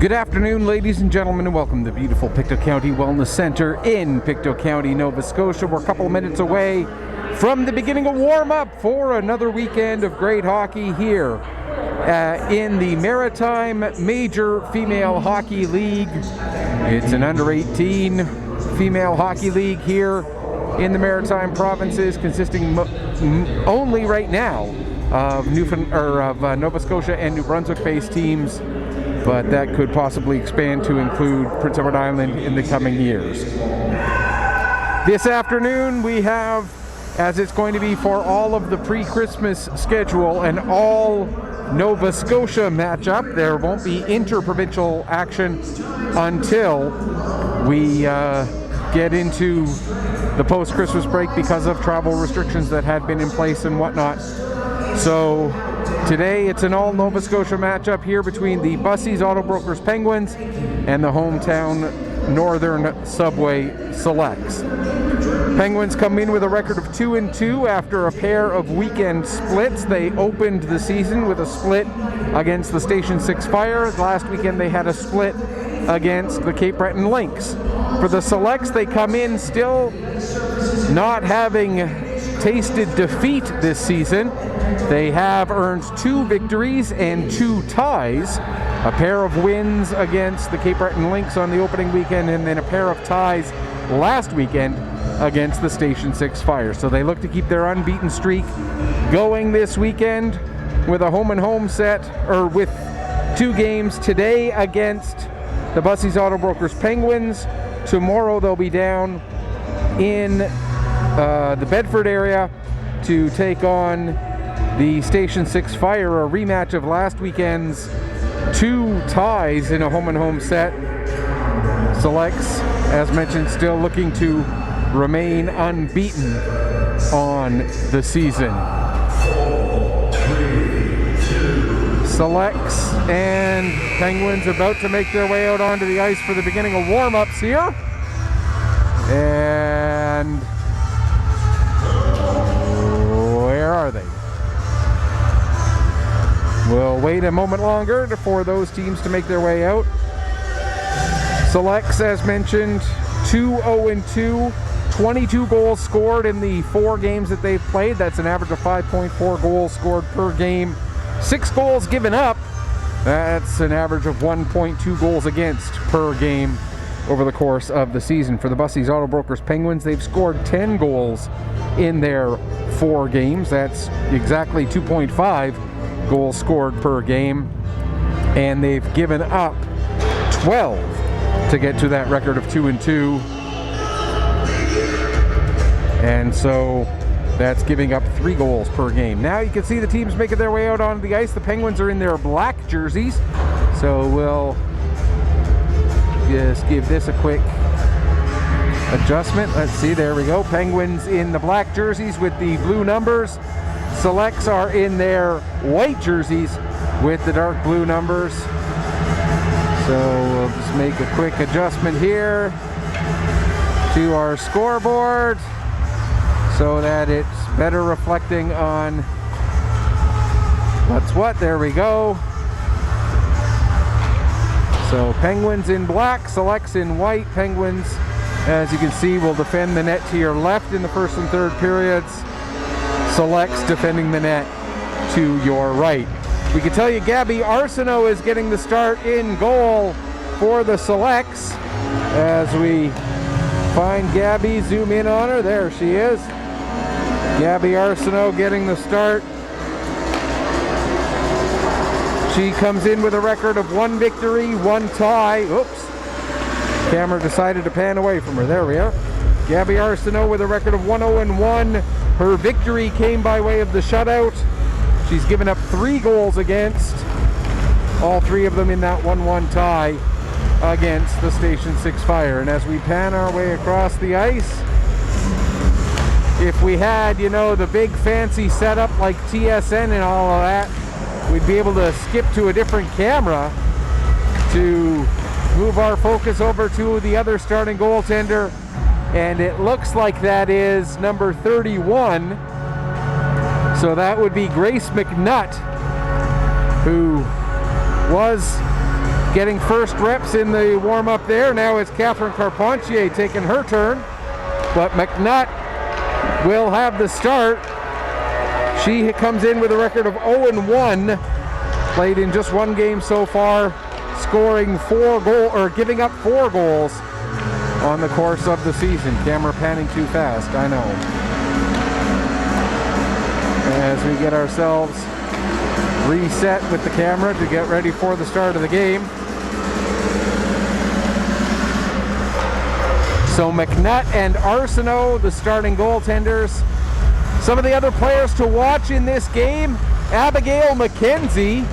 Good afternoon, ladies and gentlemen, and welcome to the beautiful Pictou County Wellness Center in Pictou County, Nova Scotia. We're a couple of minutes away from the beginning of warm-up for another weekend of great hockey here in the Maritime Major Female Hockey League. It's an under-18 female hockey league here in the Maritime provinces, consisting only right now of Nova Scotia and New Brunswick-based teams, but that could possibly expand to include Prince Edward Island in the coming years. This afternoon we have, as it's going to be for all of the pre-Christmas schedule, an all Nova Scotia matchup. There won't be inter-provincial action until we get into the post-Christmas break because of travel restrictions that had been in place and whatnot. So today it's an all Nova Scotia matchup here between the Bussies Auto Brokers Penguins and the hometown Northern Subway Selects. Penguins come in with a record of 2-2 after a pair of weekend splits. They opened the season with a split against the Station 6 Fire. Last weekend they had a split against the Cape Breton Lynx. For the Selects, they come in still not having tasted defeat this season. They have earned 2 victories and 2 ties, a pair of wins against the Cape Breton Lynx on the opening weekend, and then a pair of ties last weekend against the Station 6 Fire. So they look to keep their unbeaten streak going this weekend with a home-and-home set, or with 2 games today against the Bussies Auto Brokers Penguins. Tomorrow they'll be down in the Bedford area to take on the Station 6 Fire, a rematch of last weekend's 2 ties in a home-and-home set. Selects, as mentioned, still looking to remain unbeaten on the season. Selects and Penguins about to make their way out onto the ice for the beginning of warm-ups here. And where are they? We'll wait a moment longer for those teams to make their way out. Selects, as mentioned, 2-0-2, 22 goals scored in the 4 games that they've played. That's an average of 5.4 goals scored per game. 6 goals given up. That's an average of 1.2 goals against per game over the course of the season. For the Bussies Auto Brokers Penguins, they've scored 10 goals in their 4 games. That's exactly 2.5 goals scored per game, and they've given up 12 to get to that record of 2-2, and so that's giving up 3 goals per game. Now you can see the teams making their way out onto the ice. The Penguins are in their black jerseys, so we'll just give this a quick adjustment. Let's see, there we go. Penguins in the black jerseys with the blue numbers. Selects are in their white jerseys with the dark blue numbers. So we'll just make a quick adjustment here to our scoreboard so that it's better reflecting on what's what. There we go. So Penguins in black, Selects in white. Penguins, as you can see, will defend the net to your left in the first and third periods. Selects defending the net to your right. We can tell you Gabby Arsenault is getting the start in goal for the Selects. As we find Gabby, zoom in on her, there she is. Gabby Arsenault getting the start. She comes in with a record of 1 victory, 1 tie. Oops. Camera decided to pan away from her. There we are. Gabby Arsenault with a record of 1-0-1. Her victory came by way of the shutout. She's given up 3 goals against, all 3 of them in that 1-1 tie against the Station 6 Fire. And as we pan our way across the ice, if we had, the big fancy setup like TSN and all of that, we'd be able to skip to a different camera to move our focus over to the other starting goaltender. And it looks like that is number 31. So that would be Grace McNutt, who was getting first reps in the warm-up there. Now it's Catherine Carpentier taking her turn, but McNutt will have the start. She comes in with a record of 0-1, played in just one game so far, scoring giving up 4 goals on the course of the season. Camera panning too fast, I know. As we get ourselves reset with the camera to get ready for the start of the game. So McNutt and Arsenault, the starting goaltenders. Some of the other players to watch in this game: Abigail McKenzie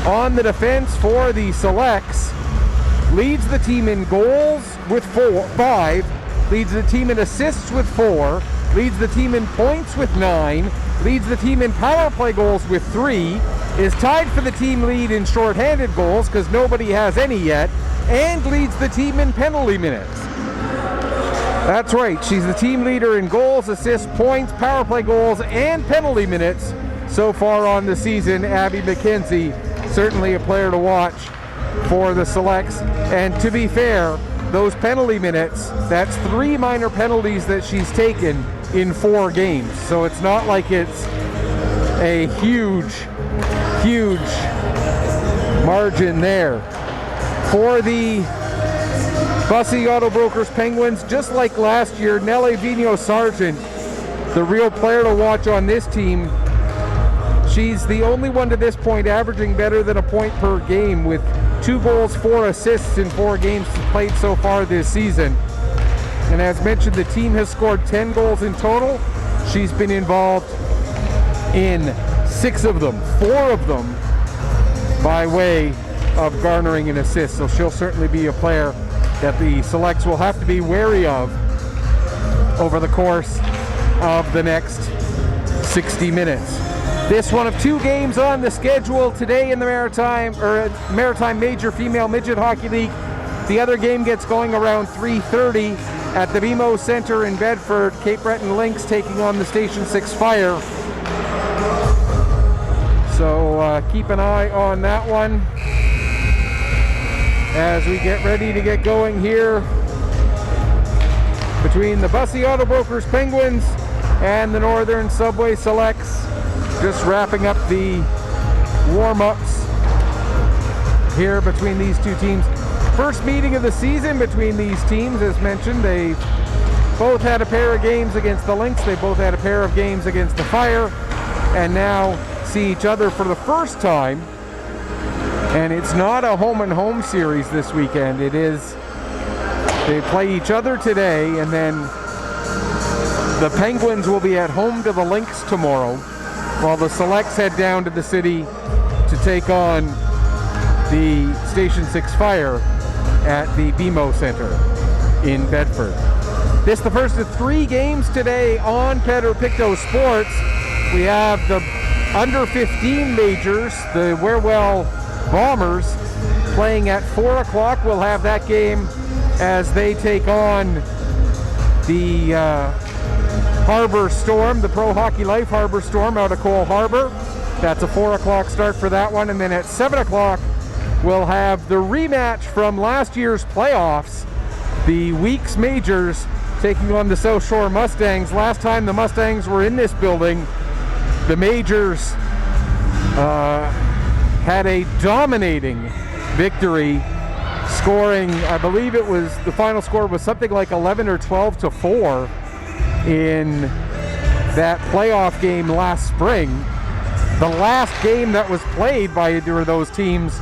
on the defense for the Selects. Leads the team in goals with 5, leads the team in assists with 4, leads the team in points with 9, leads the team in power play goals with 3, is tied for the team lead in shorthanded goals because nobody has any yet, and leads the team in penalty minutes. That's right, she's the team leader in goals, assists, points, power play goals, and penalty minutes so far on the season. Abby McKenzie, certainly a player to watch for the Selects. And to be fair, those penalty minutes, that's 3 minor penalties that she's taken in 4 games. So it's not like it's a huge margin there. For the Bussy Auto Brokers Penguins, just like last year, Nelly Vino Sargent, the real player to watch on this team. She's the only one to this point averaging better than a point per game, with 2 goals, 4 assists in 4 games played so far this season. And as mentioned, the team has scored 10 goals in total. She's been involved in 6 of them, 4 of them by way of garnering an assist. So she'll certainly be a player that the Selects will have to be wary of over the course of the next 60 minutes. This one of 2 games on the schedule today in the Maritime Major Female Midget Hockey League. The other game gets going around 3:30 at the BMO Center in Bedford. Cape Breton Lynx taking on the Station 6 Fire. So keep an eye on that one as we get ready to get going here between the Bussy Auto Brokers Penguins and the Northern Subway Selects. Just wrapping up the warm-ups here between these two teams. First meeting of the season between these teams, as mentioned. They both had a pair of games against the Lynx. They both had a pair of games against the Fire, and now see each other for the first time. And it's not a home-and-home series this weekend. It is, they play each other today, and then the Penguins will be at home to the Lynx tomorrow, while the Selects head down to the city to take on the Station 6 Fire at the BMO Center in Bedford. This is the first of 3 games today on Pictou Sports. We have the under 15 majors, the Wherewell Bombers, playing at 4 o'clock. We'll have that game as they take on the Harbor Storm, the Pro Hockey Life Harbor Storm out of Cole Harbor. That's a 4 o'clock start for that one. And then at 7 o'clock, we'll have the rematch from last year's playoffs, the Weeks Majors taking on the South Shore Mustangs. Last time the Mustangs were in this building, the Majors had a dominating victory, scoring, I believe it was, the final score was something like 11 or 12-4 in that playoff game last spring. The last game that was played by either of those teams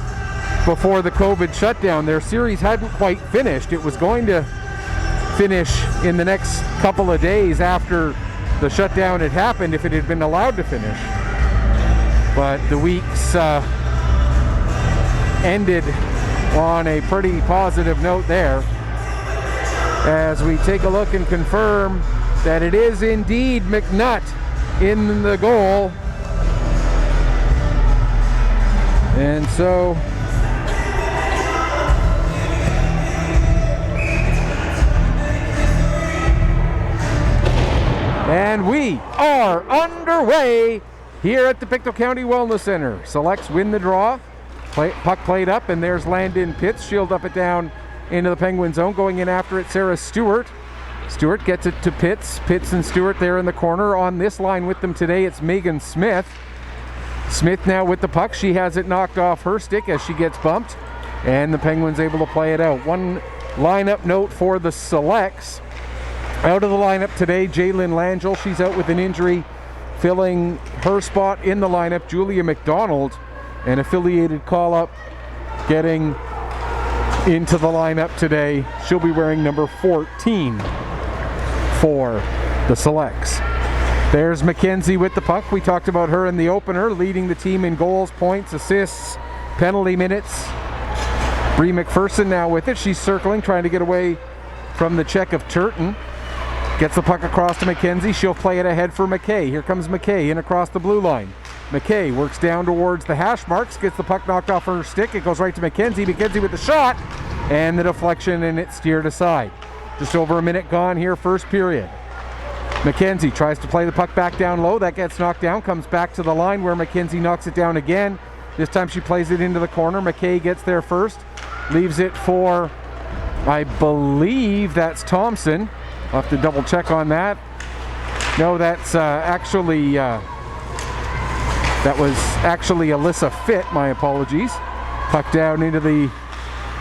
before the COVID shutdown. Their series hadn't quite finished. It was going to finish in the next couple of days after the shutdown had happened, if it had been allowed to finish. But the Weeks ended on a pretty positive note there, as we take a look and confirm that it is indeed McNutt in the goal. And so and we are underway here at the Pictou County Wellness Center. Selects win the draw Puck played up, and there's Landon Pitts. Shield up it down into the Penguin zone. Going in after it, Sarah Stewart. Stewart gets it to Pitts. Pitts and Stewart there in the corner. On this line with them today, it's Megan Smith. Smith now with the puck. She has it knocked off her stick as she gets bumped, and the Penguins able to play it out. One lineup note for the Selects. Out of the lineup today, Jalen Langell. She's out with an injury. Filling her spot in the lineup, Julia McDonald, an affiliated call-up, getting into the lineup today. She'll be wearing number 14 for the Selects. There's Mackenzie with the puck. We talked about her in the opener, leading the team in goals, points, assists, penalty minutes. Bree McPherson now with it. She's circling, trying to get away from the check of Turton. Gets the puck across to Mackenzie. She'll play it ahead for McKay. Here comes McKay in across the blue line. McKay works down towards the hash marks, gets the puck knocked off her stick. It goes right to Mackenzie. Mackenzie with the shot and the deflection, and it's steered aside. Just over a minute gone here, first period. Mackenzie tries to play the puck back down low. That gets knocked down, comes back to the line where Mackenzie knocks it down again. This time she plays it into the corner. McKay gets there first. Leaves it for, I believe that's Thompson. I'll have to double check on that. No, that's that was actually Alyssa Fitt, my apologies. Puck down into the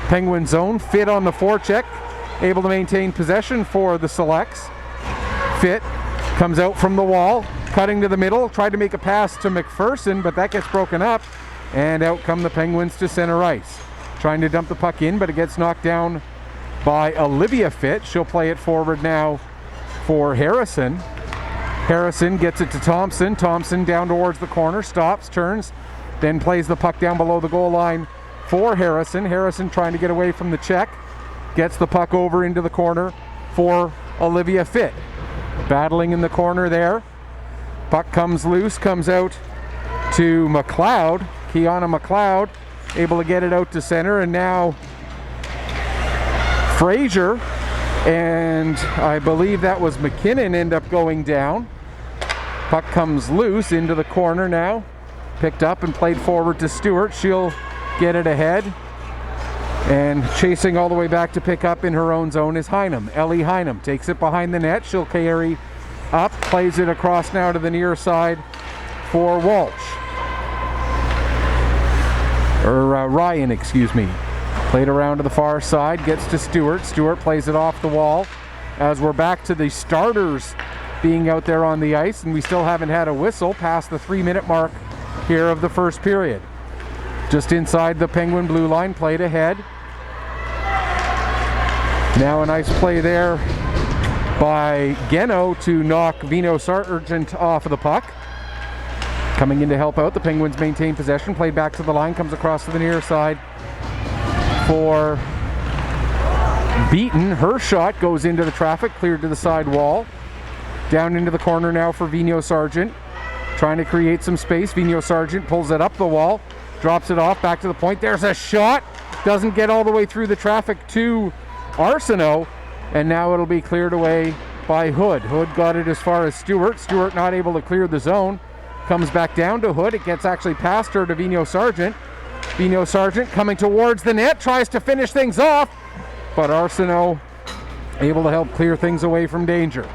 Penguin zone. Fitt on the forecheck, able to maintain possession for the Selects. Fitt comes out from the wall, cutting to the middle, tried to make a pass to McPherson, but that gets broken up, and out come the Penguins to center ice. Trying to dump the puck in, but it gets knocked down by Olivia Fitt. She'll play it forward now for Harrison. Harrison gets it to Thompson. Thompson down towards the corner, stops, turns, then plays the puck down below the goal line for Harrison. Harrison trying to get away from the check, gets the puck over into the corner for Olivia Fitt. Battling in the corner there. Puck comes loose, comes out to McLeod. Kiana McLeod able to get it out to center, and now Fraser, and I believe that was McKinnon, end up going down. Puck comes loose into the corner now. Picked up and played forward to Stewart. She'll get it ahead. And chasing all the way back to pick up in her own zone is Hynam. Ellie Hynam takes it behind the net. She'll carry up, plays it across now to the near side for Walsh. Ryan, excuse me. Played around to the far side, gets to Stewart. Stewart plays it off the wall as we're back to the starters being out there on the ice, and we still haven't had a whistle past the 3-minute mark here of the first period. Just inside the Penguin blue line, played ahead. Now a nice play there by Geno to knock Vino Sargent off of the puck. Coming in to help out, the Penguins maintain possession, played back to the line, comes across to the near side for Beaton. Her shot goes into the traffic, cleared to the side wall. Down into the corner now for Vino Sargent. Trying to create some space. Vino Sargent pulls it up the wall, drops it off, back to the point. There's a shot. Doesn't get all the way through the traffic to Arsenault, and now it'll be cleared away by Hood. Hood got it as far as Stewart. Stewart not able to clear the zone. Comes back down to Hood. It gets actually past her to Vino Sargent. Vino Sargent coming towards the net, tries to finish things off, but Arsenault able to help clear things away from danger.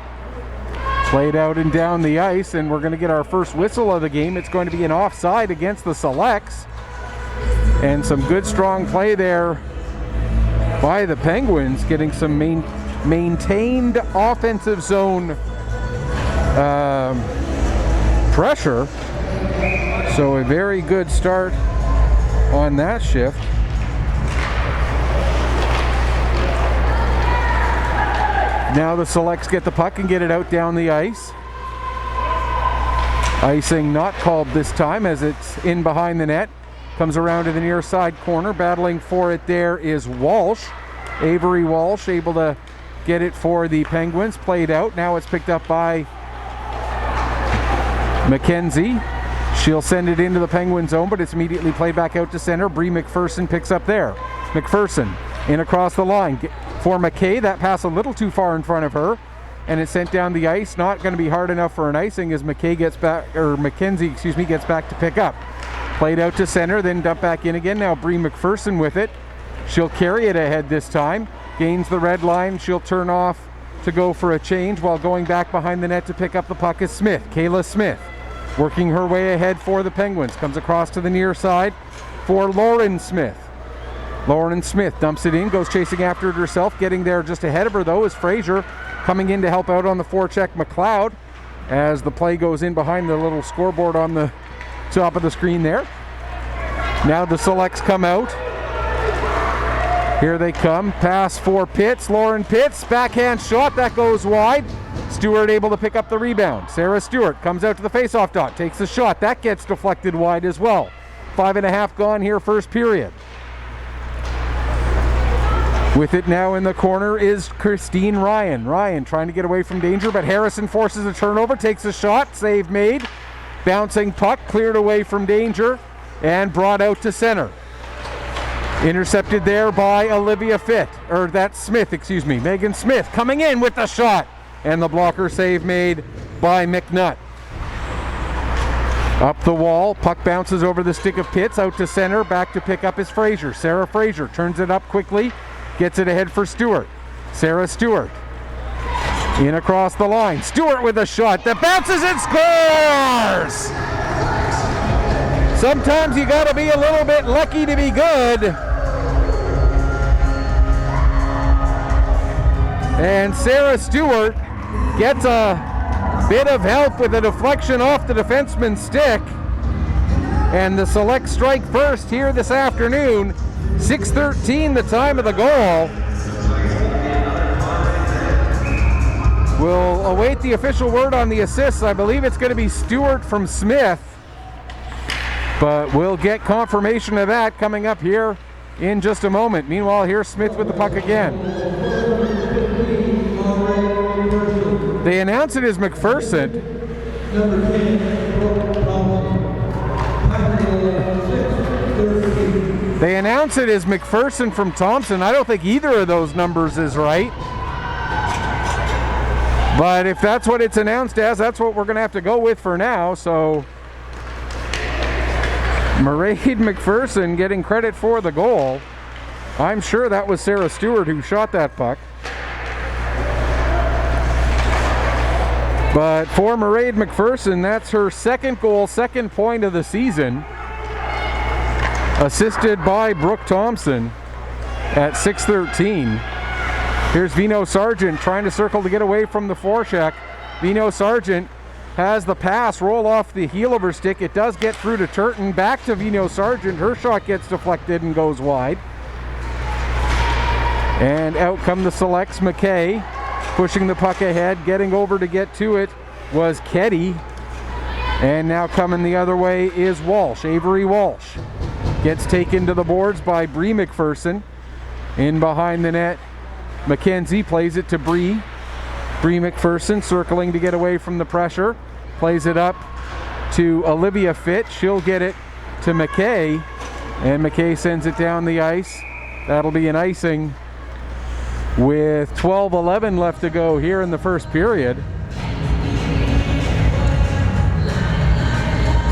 Played out and down the ice, and we're going to get our first whistle of the game. It's going to be an offside against the Selects, and some good strong play there by the Penguins, getting some maintained offensive zone pressure. So a very good start on that shift. Now the Selects get the puck and get it out down the ice. Icing not called this time as it's in behind the net. Comes around to the near side corner. Battling for it there is Walsh. Avery Walsh able to get it for the Penguins. Played out. Now it's picked up by Mackenzie. She'll send it into the Penguin zone, but it's immediately played back out to center. Bree McPherson picks up there. McPherson in across the line for McKay. That pass a little too far in front of her, and it's sent down the ice. Not going to be hard enough for an icing as McKay gets back, or Mackenzie, excuse me, gets back to pick up. Played out to center, then dumped back in again. Now Bree McPherson with it. She'll carry it ahead this time. Gains the red line. She'll turn off to go for a change while going back behind the net to pick up the puck is Smith. Kayla Smith working her way ahead for the Penguins. Comes across to the near side for Lauren Smith. Lauren Smith dumps it in, goes chasing after it herself. Getting there just ahead of her though is Fraser, coming in to help out on the forecheck McLeod as the play goes in behind the little scoreboard on the top of the screen there. Now the selects come out. Here they come. Pass for Pitts. Lauren Pitts. Backhand shot. That goes wide. Stewart able to pick up the rebound. Sarah Stewart comes out to the faceoff dot. Takes a shot. That gets deflected wide as well. 5.5 gone here first period. With it now in the corner is Christine Ryan. Ryan trying to get away from danger, but Harrison forces a turnover. Takes a shot. Save made. Bouncing puck cleared away from danger and brought out to center. Intercepted there by Olivia Smith, excuse me. Megan Smith coming in with the shot. And the blocker save made by McNutt. Up the wall, puck bounces over the stick of Pitts, out to center, back to pick up is Fraser. Sarah Fraser turns it up quickly, gets it ahead for Stewart. Sarah Stewart. In across the line. Stewart with a shot that bounces and scores! Sometimes you gotta be a little bit lucky to be good. And Sarah Stewart gets a bit of help with a deflection off the defenseman's stick. And the Select strike first here this afternoon. 6:13 the time of the goal. We'll await the official word on the assists. I believe it's going to be Stewart from Smith. But we'll get confirmation of that coming up here in just a moment. Meanwhile, here's Smith with the puck again. They announce it as McPherson. They announce it as McPherson from Thompson. I don't think either of those numbers is right. But if that's what it's announced as, that's what we're going to have to go with for now. So Mairead McPherson getting credit for the goal. I'm sure that was Sarah Stewart who shot that puck. But for Mairead McPherson, that's her second goal, second point of the season. Assisted by Brooke Thompson at 6:13. Here's Vino Sargent trying to circle to get away from the forecheck. Vino Sargent has the pass roll off the heel of her stick. It does get through to Turton. Back to Vino Sargent. Her shot gets deflected and goes wide. And out come the Selects. McKay pushing the puck ahead. Getting over to get to it was Keddy. And now coming the other way is Walsh. Avery Walsh gets taken to the boards by Bree McPherson. In behind the net, Mackenzie plays it to Bree. Bree McPherson circling to get away from the pressure. Plays it up to Olivia Fitz. She'll get it to McKay. And McKay sends it down the ice. That'll be an icing with 12:11 left to go here in the first period.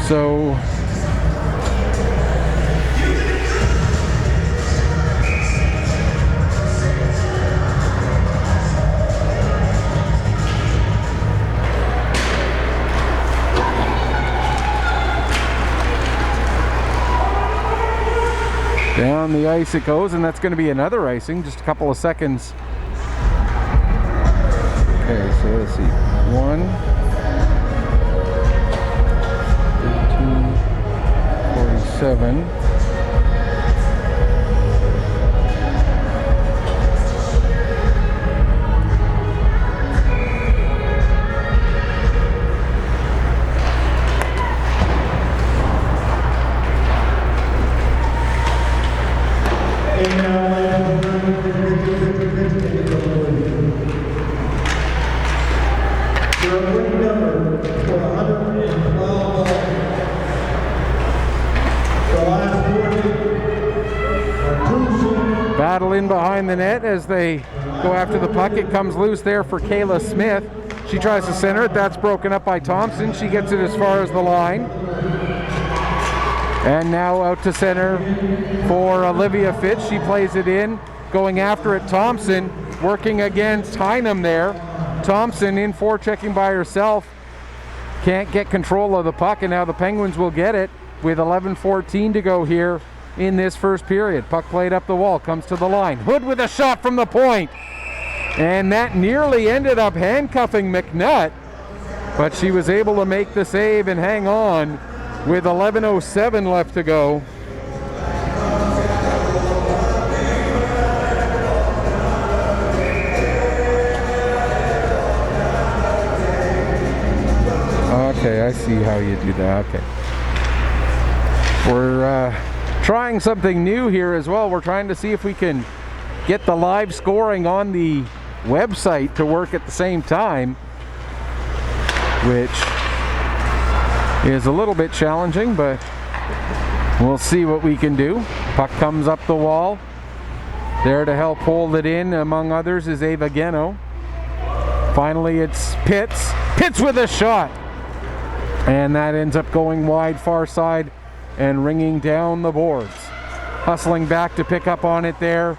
So down the ice it goes, and that's going to be another icing, just a couple of seconds. Okay, so let's see. 1, 18:47. Battle in behind the net as they go after the puck. It comes loose there for Kayla Smith. She tries to center it. That's broken up by Thompson. She gets it as far as the line. And now out to center for Olivia Fitz. She plays it in, going after it. Thompson working against Heinem there. Thompson in forechecking by herself. Can't get control of the puck, and now the Penguins will get it with 11:14 to go here in this first period. Puck played up the wall, comes to the line. Hood with a shot from the point. And that nearly ended up handcuffing McNutt, but she was able to make the save and hang on with 11:07 left to go. Okay, I see how you do that. Okay. We're trying something new here as well. We're trying to see if we can get the live scoring on the website to work at the same time, which is a little bit challenging, but we'll see what we can do. Puck comes up the wall. There to help hold it in, among others, is Ava Geno. Finally, it's Pitts. Pitts with a shot. And that ends up going wide far side and ringing down the boards. Hustling back to pick up on it there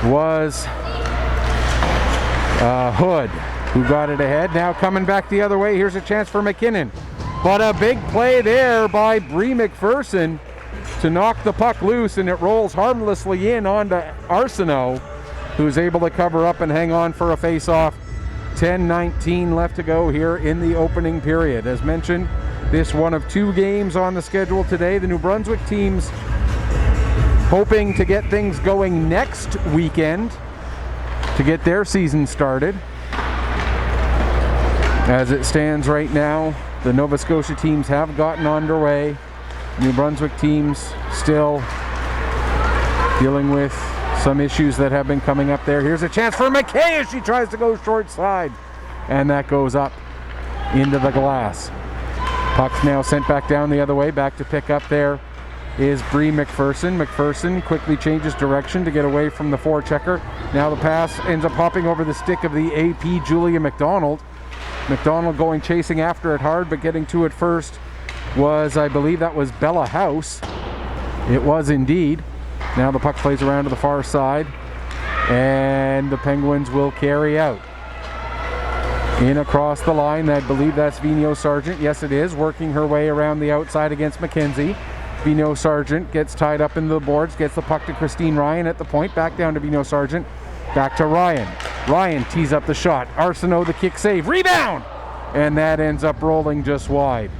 was Hood, who got it ahead. Now coming back the other way, here's a chance for McKinnon. But a big play there by Bree McPherson to knock the puck loose, and it rolls harmlessly in onto Arsenault, who's able to cover up and hang on for a face-off. 10:19 left to go here in the opening period. As mentioned, this one of two games on the schedule today. The New Brunswick teams hoping to get things going next weekend to get their season started. As it stands right now, the Nova Scotia teams have gotten underway. New Brunswick teams still dealing with some issues that have been coming up there. Here's a chance for McKay as she tries to go short side, and that goes up into the glass. Puck's now sent back down the other way. Back to pick up there is Bree McPherson. McPherson quickly changes direction to get away from the forechecker. Now the pass ends up hopping over the stick of the AP Julia McDonald. McDonald going chasing after it hard, but getting to it first was, I believe that was Bella House. It was indeed. Now the puck plays around to the far side, and the Penguins will carry out. In across the line, I believe that's Vino Sargent. Yes, it is. Working her way around the outside against McKenzie. Vino Sargent gets tied up into the boards, gets the puck to Christine Ryan at the point. Back down to Vino Sargent. Back to Ryan. Ryan tees up the shot. Arsenault the kick save. Rebound! And that ends up rolling just wide.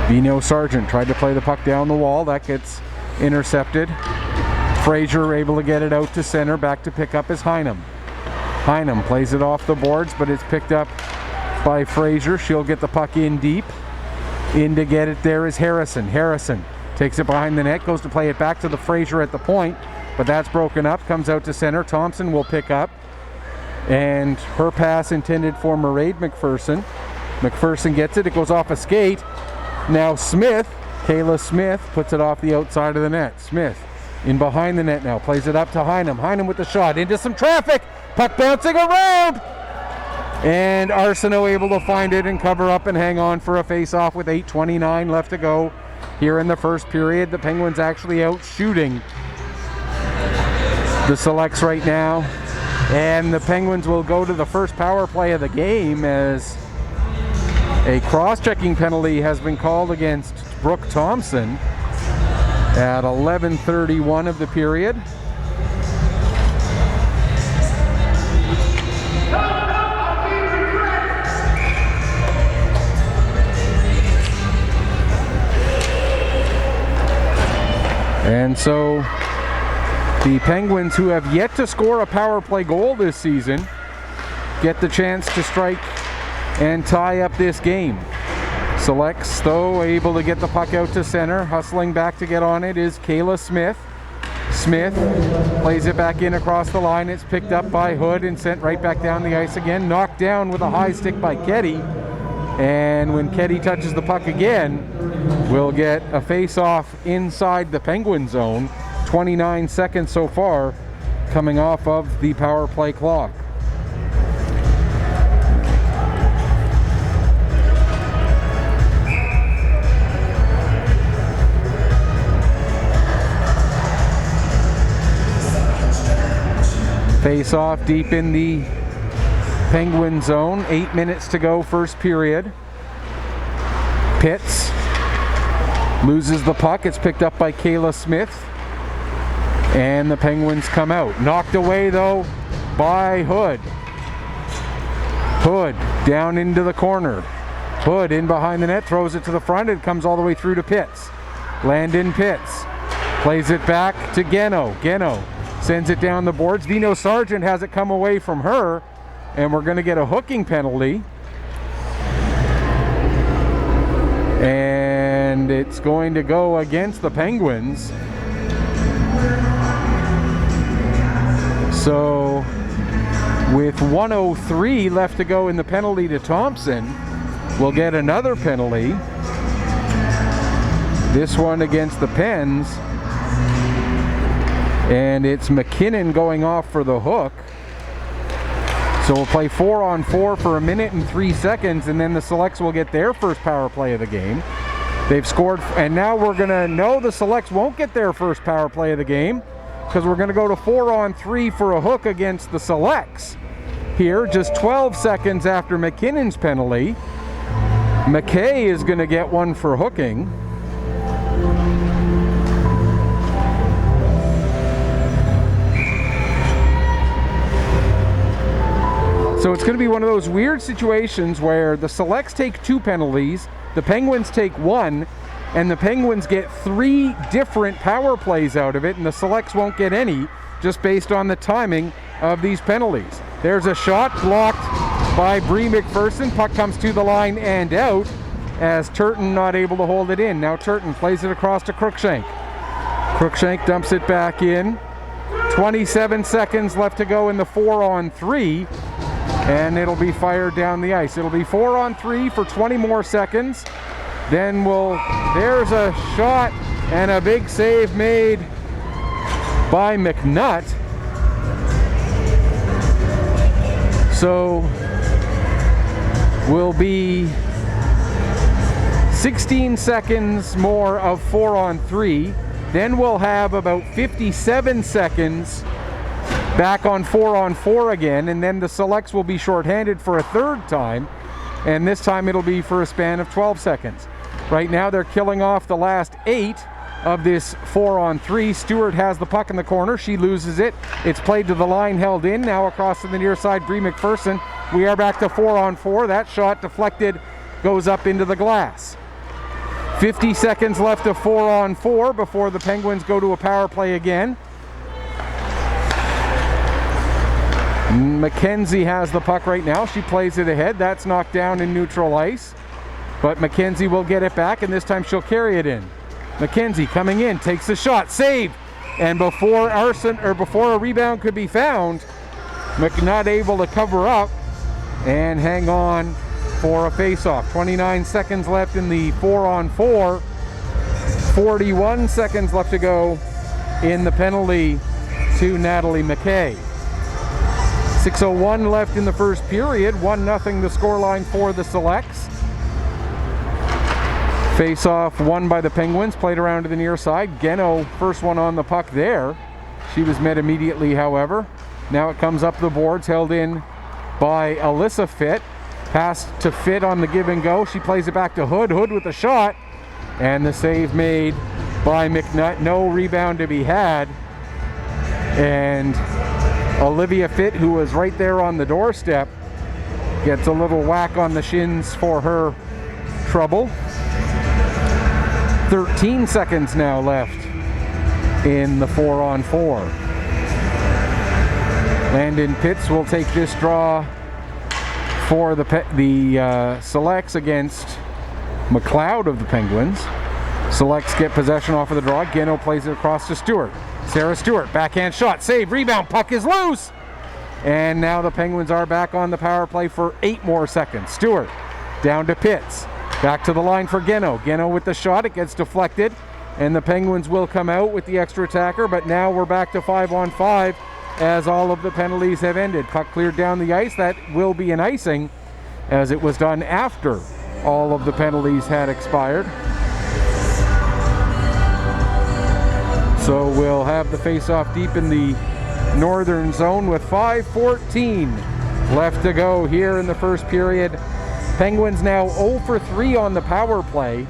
Vino Sargent tried to play the puck down the wall. That gets intercepted. Fraser able to get it out to center. Back to pick up is Heinem. Heinem plays it off the boards, but it's picked up by Fraser. She'll get the puck in deep. In to get it there is Harrison. Harrison takes it behind the net, goes to play it back to the Fraser at the point, but that's broken up. Comes out to center. Thompson will pick up, and her pass intended for Mairead McPherson. McPherson gets it. It goes off a skate. Now Smith, Kayla Smith, puts it off the outside of the net. Smith in behind the net now, plays it up to Heinem. Heinem with the shot into some traffic. Puck bouncing around. And Arsenault able to find it and cover up and hang on for a face-off with 8:29 left to go here in the first period. The Penguins actually out shooting the Selects right now. And the Penguins will go to the first power play of the game as a cross-checking penalty has been called against Brooke Thompson at 11:31 of the period. And so the Penguins, who have yet to score a power play goal this season, get the chance to strike and tie up this game. Selects, though, able to get the puck out to center. Hustling back to get on it is Kayla Smith. Smith plays it back in across the line. It's picked up by Hood and sent right back down the ice again. Knocked down with a high stick by Ketty. And when Ketty touches the puck again, we'll get a face-off inside the Penguin zone. 29 seconds so far coming off of the power play clock. Face off deep in the Penguin zone. 8 minutes to go, first period. Pitts loses the puck. It's picked up by Kayla Smith. And the Penguins come out. Knocked away, though, by Hood. Hood down into the corner. Hood in behind the net, throws it to the front. It comes all the way through to Pitts. Landon Pitts plays it back to Geno. Geno sends it down the boards. Vino Sargent has it come away from her, and we're going to get a hooking penalty. And it's going to go against the Penguins. So with 1:03 left to go in the penalty to Thompson, we'll get another penalty. This one against the Pens. And it's McKinnon going off for the hook. So we'll play 4-on-4 for 1 minute and 3 seconds, and then the Selects will get their first power play of the game. They've scored, and now we're going to know the Selects won't get their first power play of the game, because we're going to go to 4-on-3 for a hook against the Selects. Here, just 12 seconds after McKinnon's penalty, McKay is going to get one for hooking. So it's going to be one of those weird situations where the Selects take 2 penalties, the Penguins take 1, and the Penguins get 3 different power plays out of it, and the Selects won't get any, just based on the timing of these penalties. There's a shot blocked by Bree McPherson. Puck comes to the line and out, as Turton not able to hold it in. Now Turton plays it across to Cruikshank. Cruikshank dumps it back in. 27 seconds left to go in the 4-on-3. And it'll be fired down the ice. It'll be 4-on-3 for 20 more seconds. Then there's a shot and a big save made by McNutt. So will be 16 seconds more of 4-on-3. Then we'll have about 57 seconds back on 4-on-4 again, and then the Selects will be shorthanded for a third time, and this time it'll be for a span of 12 seconds. Right now they're killing off the last 8 of this 4-on-3. Stewart has the puck in the corner. She loses it. It's played to the line, held in. Now across to the near side, Bree McPherson. We are back to 4-on-4. That shot deflected, goes up into the glass. 50 seconds left of 4-on-4 before the Penguins go to a power play again. Mackenzie has the puck right now. She plays it ahead. That's knocked down in neutral ice. But Mackenzie will get it back, and this time she'll carry it in. Mackenzie coming in, takes the shot, save! And before a rebound could be found, McNutt able to cover up and hang on for a face-off. 29 seconds left in the 4-on-4. 41 seconds left to go in the penalty to Natalie McKay. 6:01 left in the first period. 1-0 the scoreline for the Selects. Face-off won by the Penguins, played around to the near side. Geno, first one on the puck there. She was met immediately, however. Now it comes up the boards, held in by Alyssa Fitt. Pass to Fitt on the give and go. She plays it back to Hood. Hood with the shot. And the save made by McNutt. No rebound to be had. And Olivia Fitt, who was right there on the doorstep, gets a little whack on the shins for her trouble. 13 seconds now left in the 4-on-4. Landon Pitts will take this draw for the Selects against McLeod of the Penguins. Selects get possession off of the draw. Geno plays it across to Stewart. Sarah Stewart, backhand shot, save, rebound, puck is loose! And now the Penguins are back on the power play for 8 more seconds. Stewart down to Pitts. Back to the line for Geno. Geno with the shot, it gets deflected, and the Penguins will come out with the extra attacker, but now we're back to 5-on-5 as all of the penalties have ended. Puck cleared down the ice. That will be an icing, as it was done after all of the penalties had expired. So we'll have the face-off deep in the northern zone with 5:14 left to go here in the first period. Penguins now 0 for 3 on the power play.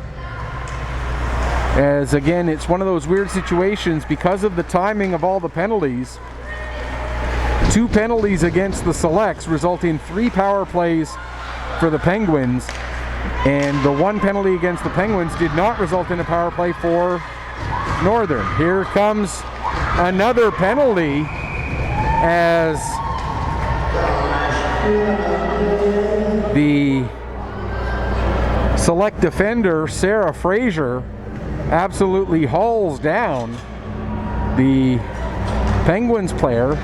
As again, it's one of those weird situations because of the timing of all the penalties. 2 penalties against the Selects, resulting in 3 power plays for the Penguins. And the 1 penalty against the Penguins did not result in a power play for Northern. Here comes another penalty as the Select defender, Sarah Fraser, absolutely hauls down the Penguins player,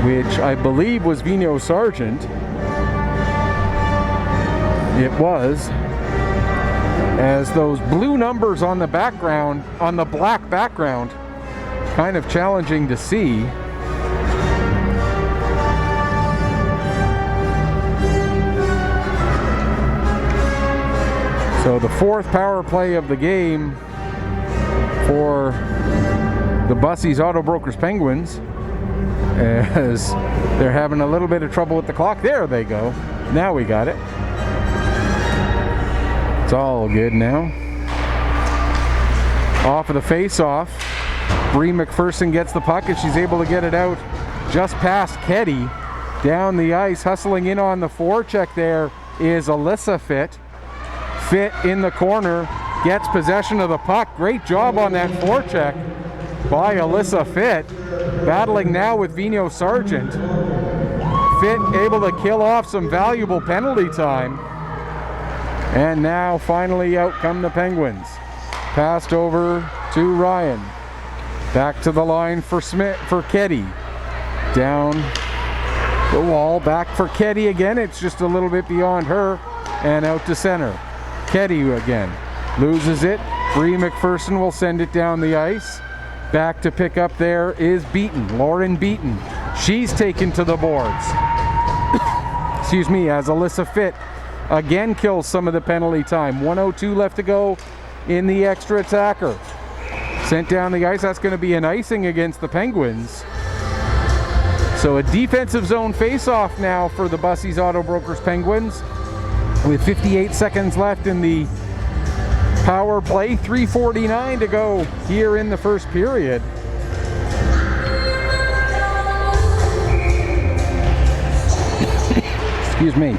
which I believe was Vino Sargent. It was, as those blue numbers on the background, on the black background, kind of challenging to see. So the 4th power play of the game for the Bussey's Auto Brokers Penguins, as they're having a little bit of trouble with the clock. There they go. Now we got it. It's all good now. Off of the face-off, Bree McPherson gets the puck and she's able to get it out just past Keddy. Down the ice, hustling in on the forecheck there is Alyssa Fitt. Fitt in the corner, gets possession of the puck. Great job on that forecheck by Alyssa Fitt. Battling now with Vino Sargent. Fitt able to kill off some valuable penalty time. And now finally out come the Penguins. Passed over to Ryan. Back to the line for Keddy. Down the wall, back for Keddy again. It's just a little bit beyond her. And out to center. Keddy again. Loses it. Bree McPherson will send it down the ice. Back to pick up there is Beaton. Lauren Beaton. She's taken to the boards. Excuse me, as Alyssa Fitt again kills some of the penalty time. 1:02 left to go in the extra attacker. Sent down the ice. That's going to be an icing against the Penguins. So a defensive zone face-off now for the Bussey's Auto Brokers Penguins. With 58 seconds left in the power play. 3:49 to go here in the first period. Excuse me.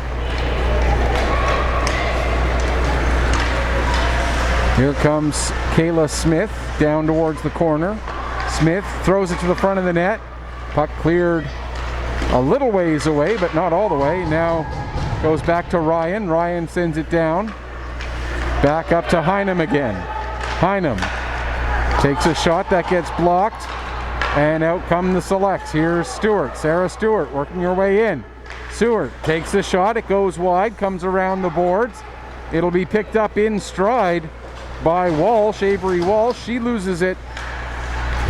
Here comes Kayla Smith down towards the corner. Smith throws it to the front of the net. Puck cleared a little ways away, but not all the way. Now goes back to Ryan. Ryan sends it down. Back up to Heinem again. Heinem takes a shot that gets blocked. And out come the Selects. Here's Stewart. Sarah Stewart working her way in. Stewart takes the shot. It goes wide. Comes around the boards. It'll be picked up in stride by Walsh, Avery Walsh. She loses it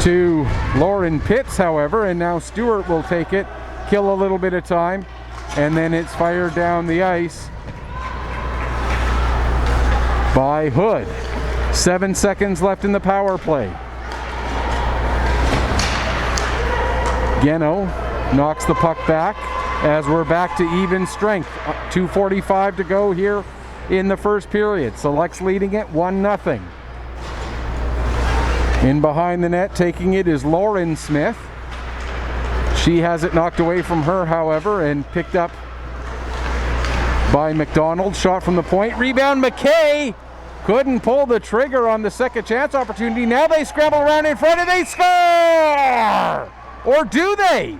to Lauren Pitts, however, and now Stewart will take it, kill a little bit of time, and then it's fired down the ice by Hood. 7 seconds left in the power play. Geno knocks the puck back as we're back to even strength. 2:45 to go here in the first period. Selects leading it 1-0. In behind the net, taking it is Lauren Smith. She has it knocked away from her, however, and picked up by McDonald. Shot from the point. Rebound, McKay couldn't pull the trigger on the second chance opportunity. Now they scramble around in front and they score! Or do they?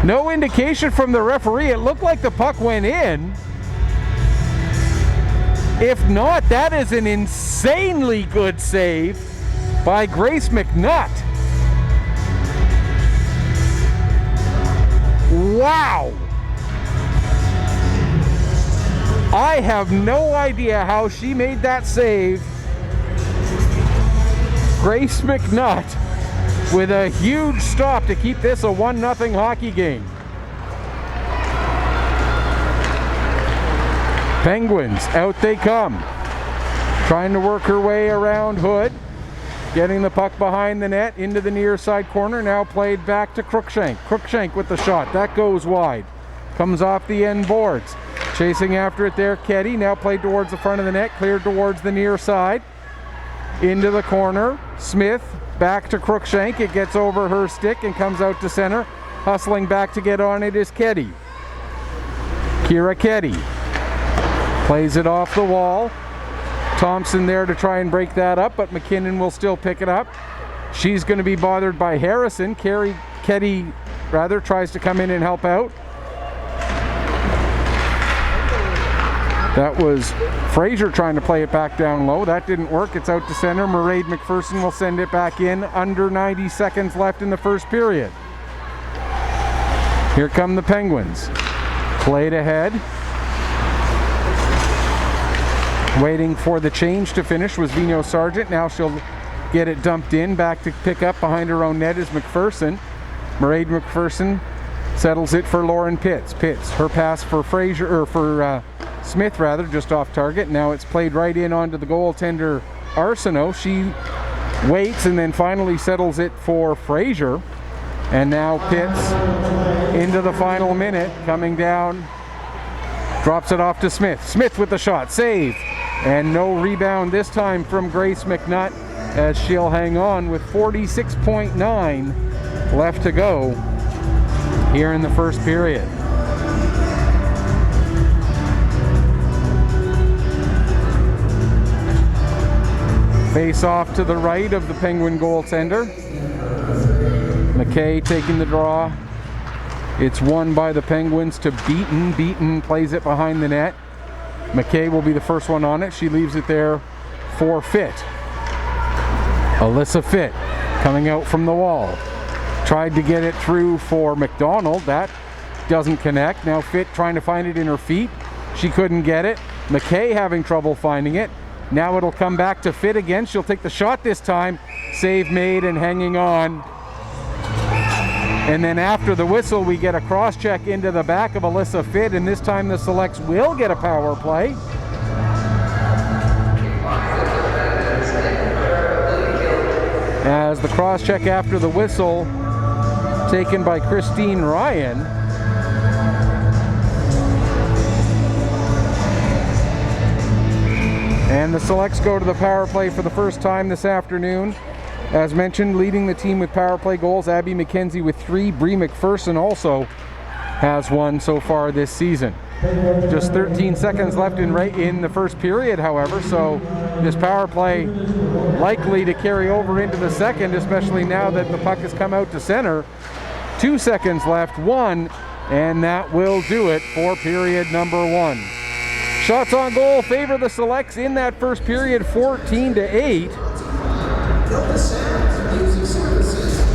No indication from the referee. It looked like the puck went in. If not, that is an insanely good save by Grace McNutt. Wow! I have no idea how she made that save. Grace McNutt with a huge stop to keep this a 1-0 hockey game. Penguins, out they come. Trying to work her way around Hood. getting the puck behind the net into the near side corner. Now played back to Cruikshank. Cruikshank with the shot. That goes wide. Comes off the end boards. Chasing after it there, Keddy. Now played towards the front of the net. Cleared towards the near side. Into the corner. Smith back to Cruikshank. It gets over her stick and comes out to center. Hustling back to get on it is Keddy. Kira Keddy plays it off the wall. Thompson there to try and break that up, but McKinnon will still pick it up. She's going to be bothered by Harrison. Keddy tries to come in and help out. That was Fraser trying to play it back down low. That didn't work. It's out to center. Mairead McPherson will send it back in. Under 90 seconds left in the first period. Here come the Penguins. Played ahead. Waiting for the change to finish was Vino Sargent. Now she'll get it dumped in. Back to pick up behind her own net is McPherson. Mairead McPherson settles it for Lauren Pitts. Pitts, her pass for Smith just off target. Now it's played right in onto the goaltender Arsenault. She waits and then finally settles it for Fraser. And now Pitts into the final minute, coming down, drops it off to Smith. Smith with the shot, save. And no rebound this time from Grace McNutt as she'll hang on with 46.9 left to go here in the first period. Face off to the right of the Penguin goaltender. McKay taking the draw. It's won by the Penguins to Beaton. Beaton plays it behind the net. McKay will be the first one on it. She leaves it there for Fitt. Alyssa Fitt coming out from the wall. Tried to get it through for McDonald. That doesn't connect. Now Fitt trying to find it in her feet. She couldn't get it. McKay having trouble finding it. Now it'll come back to Fitt again. She'll take the shot this time. Save made and hanging on. And then after the whistle, we get a cross-check into the back of Alyssa Fitt, and this time the Selects will get a power play. As the cross-check after the whistle, taken by Christine Ryan. And the Selects go to the power play for the first time this afternoon. As mentioned, leading the team with power play goals, Abby McKenzie with 3. Bree McPherson also has 1 so far this season. Just 13 seconds left in the first period, however, so this power play likely to carry over into the second, especially now that the puck has come out to center. 2 seconds left, 1, and that will do it for period number 1. Shots on goal favor the Selects in that first period, 14-8.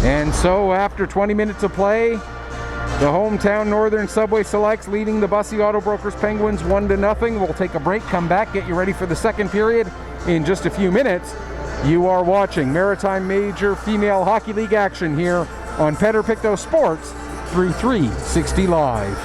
And so after 20 minutes of play, the hometown Northern Subway Selects leading the Bussey Auto Brokers Penguins 1-0. We'll take a break, come back, get you ready for the second period in just a few minutes. You are watching Maritime Major Female Hockey League action here on Pictou Sports through 360 Live.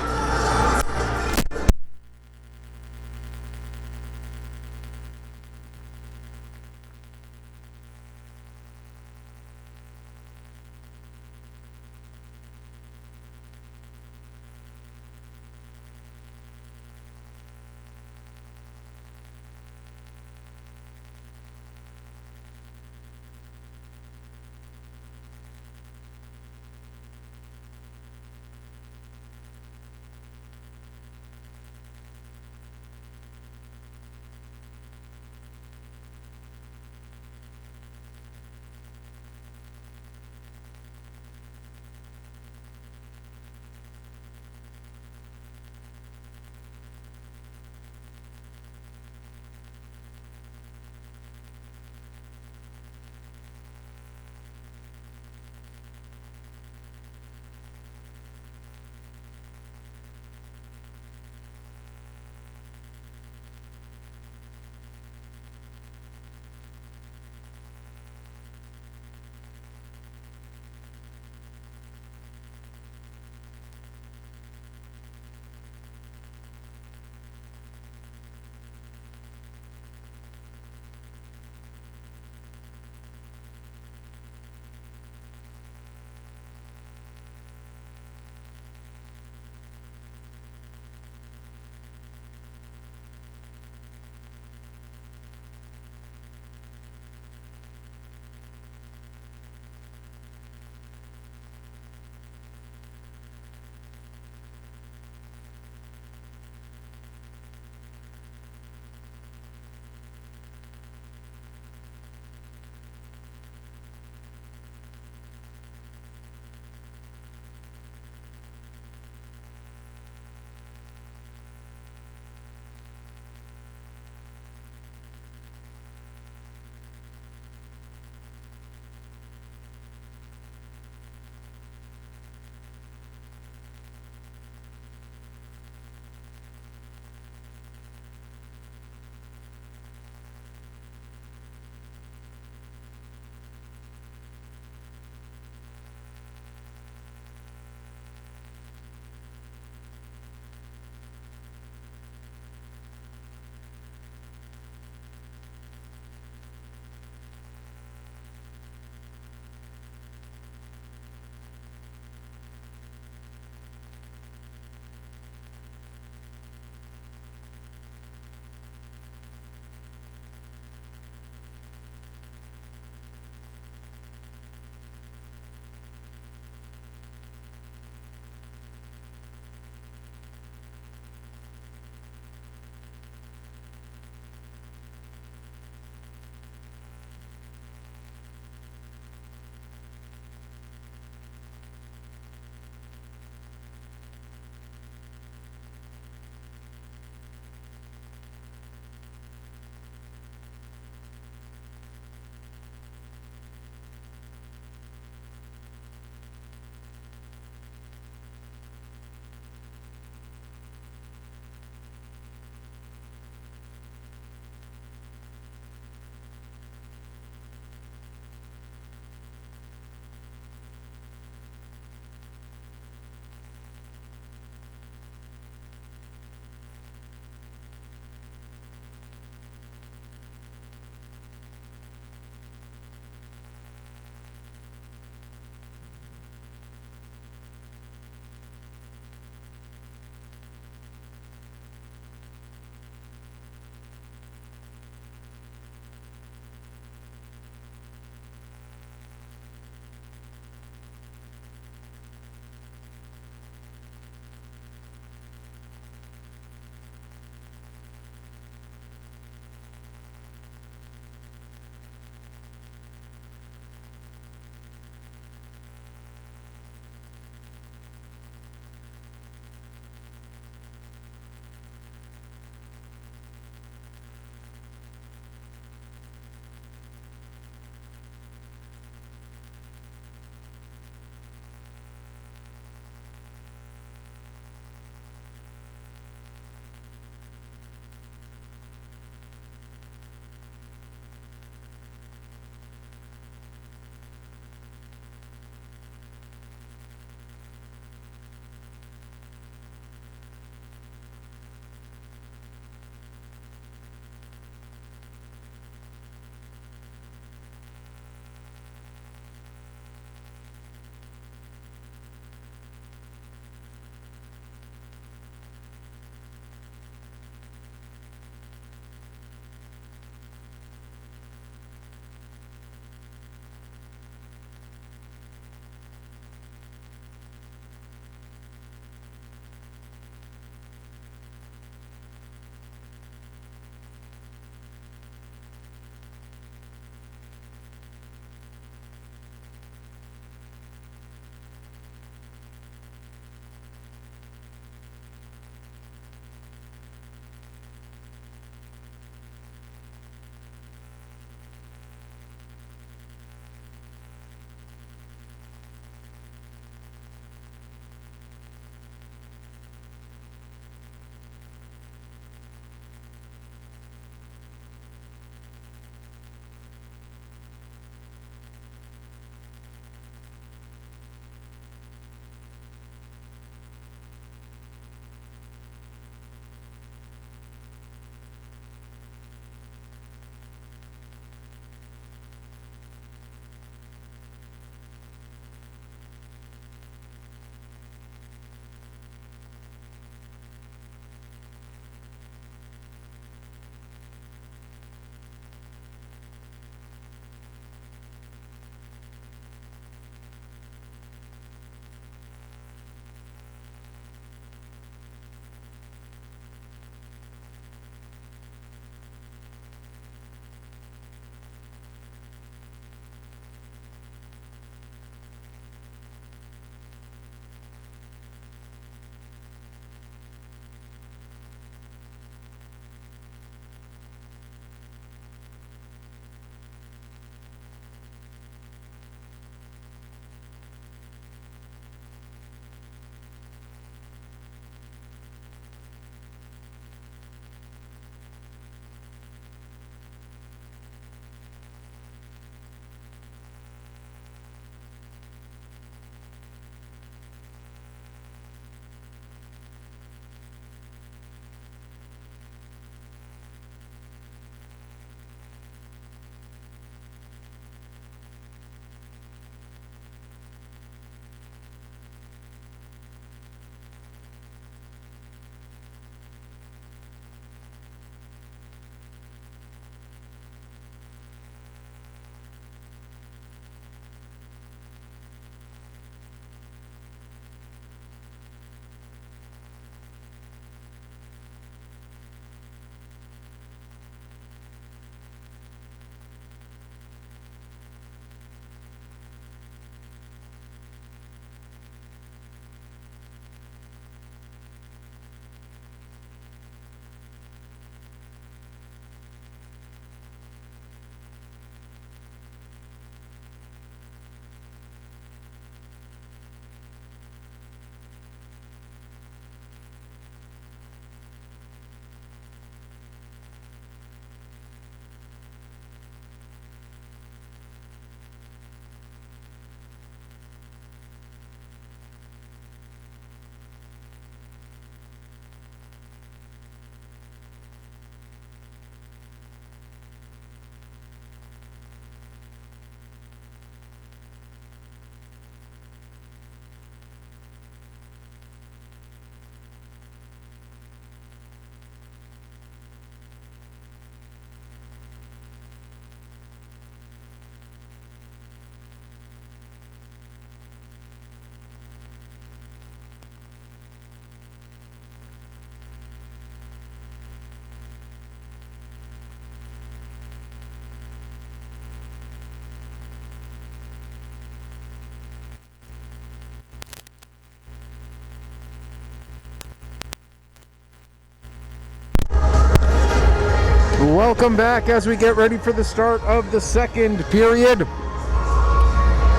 Welcome back as we get ready for the start of the second period.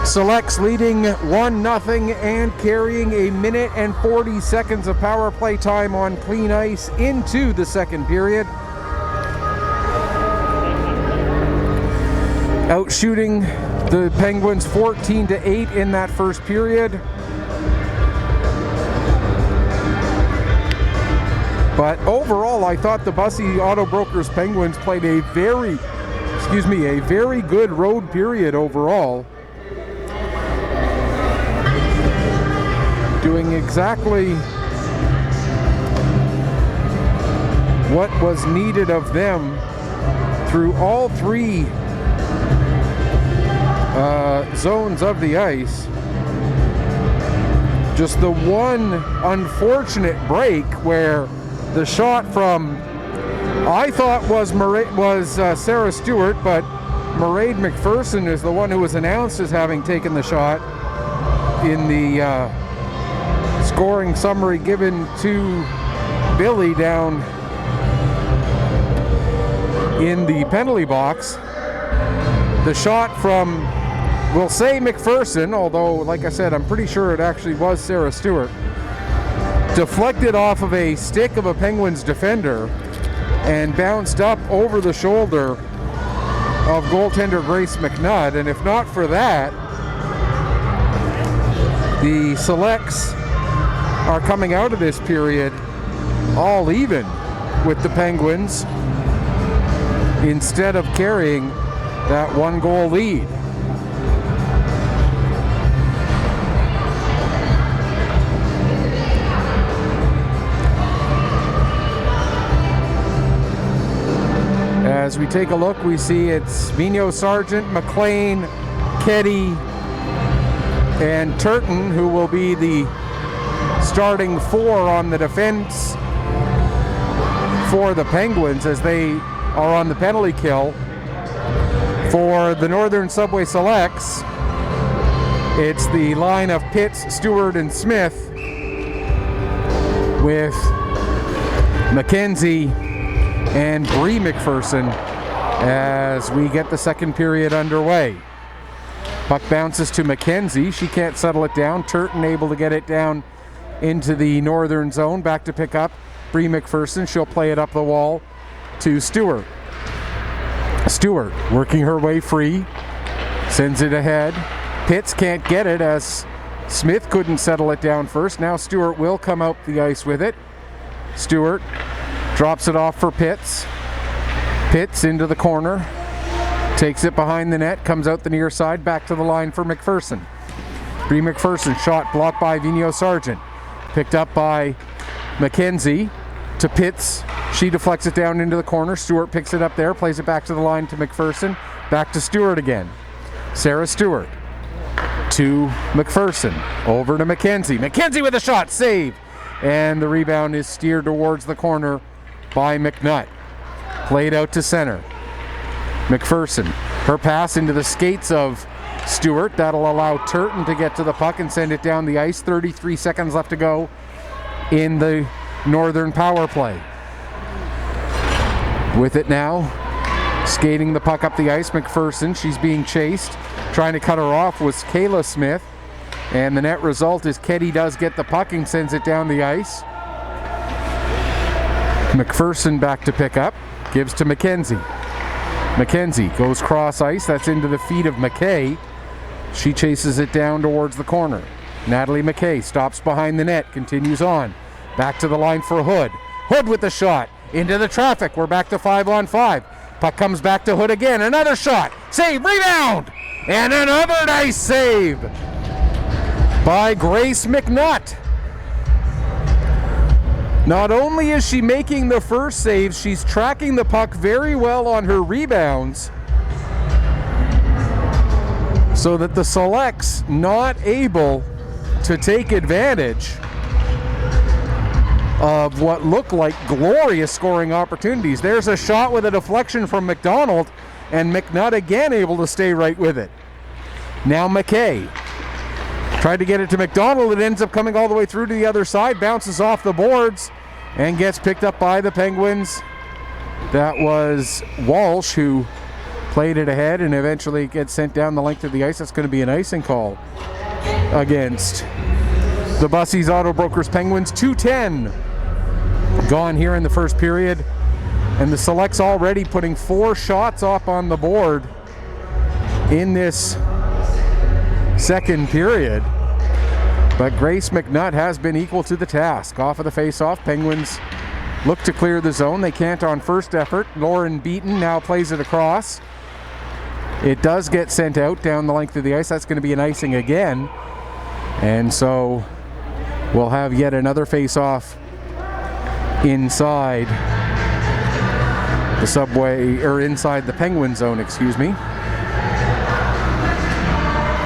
Selects leading 1-0 and carrying a minute and 40 seconds of power play time on clean ice into the second period. Outshooting the Penguins 14-8 in that first period. But overall, I thought the Bussy Auto Brokers Penguins played a very good road period overall. Doing exactly what was needed of them through all three zones of the ice. Just the one unfortunate break where the shot from, I thought was Sarah Stewart, but Mairead McPherson is the one who was announced as having taken the shot in the scoring summary given to Billy down in the penalty box. The shot from, we'll say McPherson, although like I said, I'm pretty sure it actually was Sarah Stewart, deflected off of a stick of a Penguins defender and bounced up over the shoulder of goaltender Grace McNutt. And if not for that, the Selects are coming out of this period all even with the Penguins instead of carrying that 1-goal lead. As we take a look, we see it's Vigneault, Sargent, McLean, Keddy, and Turton, who will be the starting four on the defense for the Penguins as they are on the penalty kill. For the Northern Subway Selects, it's the line of Pitts, Stewart, and Smith with McKenzie and Bree McPherson as we get the second period underway. Puck bounces to McKenzie. She can't settle it down. Turton able to get it down into the northern zone. Back to pick up Bree McPherson. She'll play it up the wall to Stewart. Stewart working her way free. Sends it ahead. Pitts can't get it as Smith couldn't settle it down first. Now Stewart will come out the ice with it. Stewart drops it off for Pitts. Pitts into the corner. Takes it behind the net. Comes out the near side. Back to the line for McPherson. Bree McPherson shot blocked by Vigneault Sargent. Picked up by McKenzie to Pitts. She deflects it down into the corner. Stewart picks it up there. Plays it back to the line to McPherson. Back to Stewart again. Sarah Stewart to McPherson. Over to McKenzie. McKenzie with a shot. Save. And the rebound is steered towards the corner by McNutt. Played out to center. McPherson. Her pass into the skates of Stewart. That'll allow Turton to get to the puck and send it down the ice. 33 seconds left to go in the Northern power play. With it now, skating the puck up the ice, McPherson. She's being chased. Trying to cut her off was Kayla Smith. And the net result is Keddy does get the puck and sends it down the ice. McPherson back to pick up. Gives to McKenzie. McKenzie goes cross ice. That's into the feet of McKay. She chases it down towards the corner. Natalie McKay stops behind the net. Continues on. Back to the line for Hood. Hood with the shot. Into the traffic. We're back to 5-on-5. Puck comes back to Hood again. Another shot. Save. Rebound. And another nice save by Grace McNutt. Not only is she making the first save, she's tracking the puck very well on her rebounds so that the Selects not able to take advantage of what looked like glorious scoring opportunities. There's a shot with a deflection from McDonald, and McNutt again able to stay right with it. Now McKay tried to get it to McDonald. It ends up coming all the way through to the other side, bounces off the boards, and gets picked up by the Penguins That was Walsh who played it ahead and eventually gets sent down the length of the ice. That's going to be an icing call against the Bussies Auto Brokers Penguins. 2:10 gone here in the first period, and the Selects already putting 4 shots up on the board in this second period. But Grace McNutt has been equal to the task. Off of the face-off, Penguins look to clear the zone. They can't on first effort. Lauren Beaton now plays it across. It does get sent out down the length of the ice. That's going to be an icing again. And so we'll have yet another face-off inside the Subway, or inside the Penguin zone, excuse me.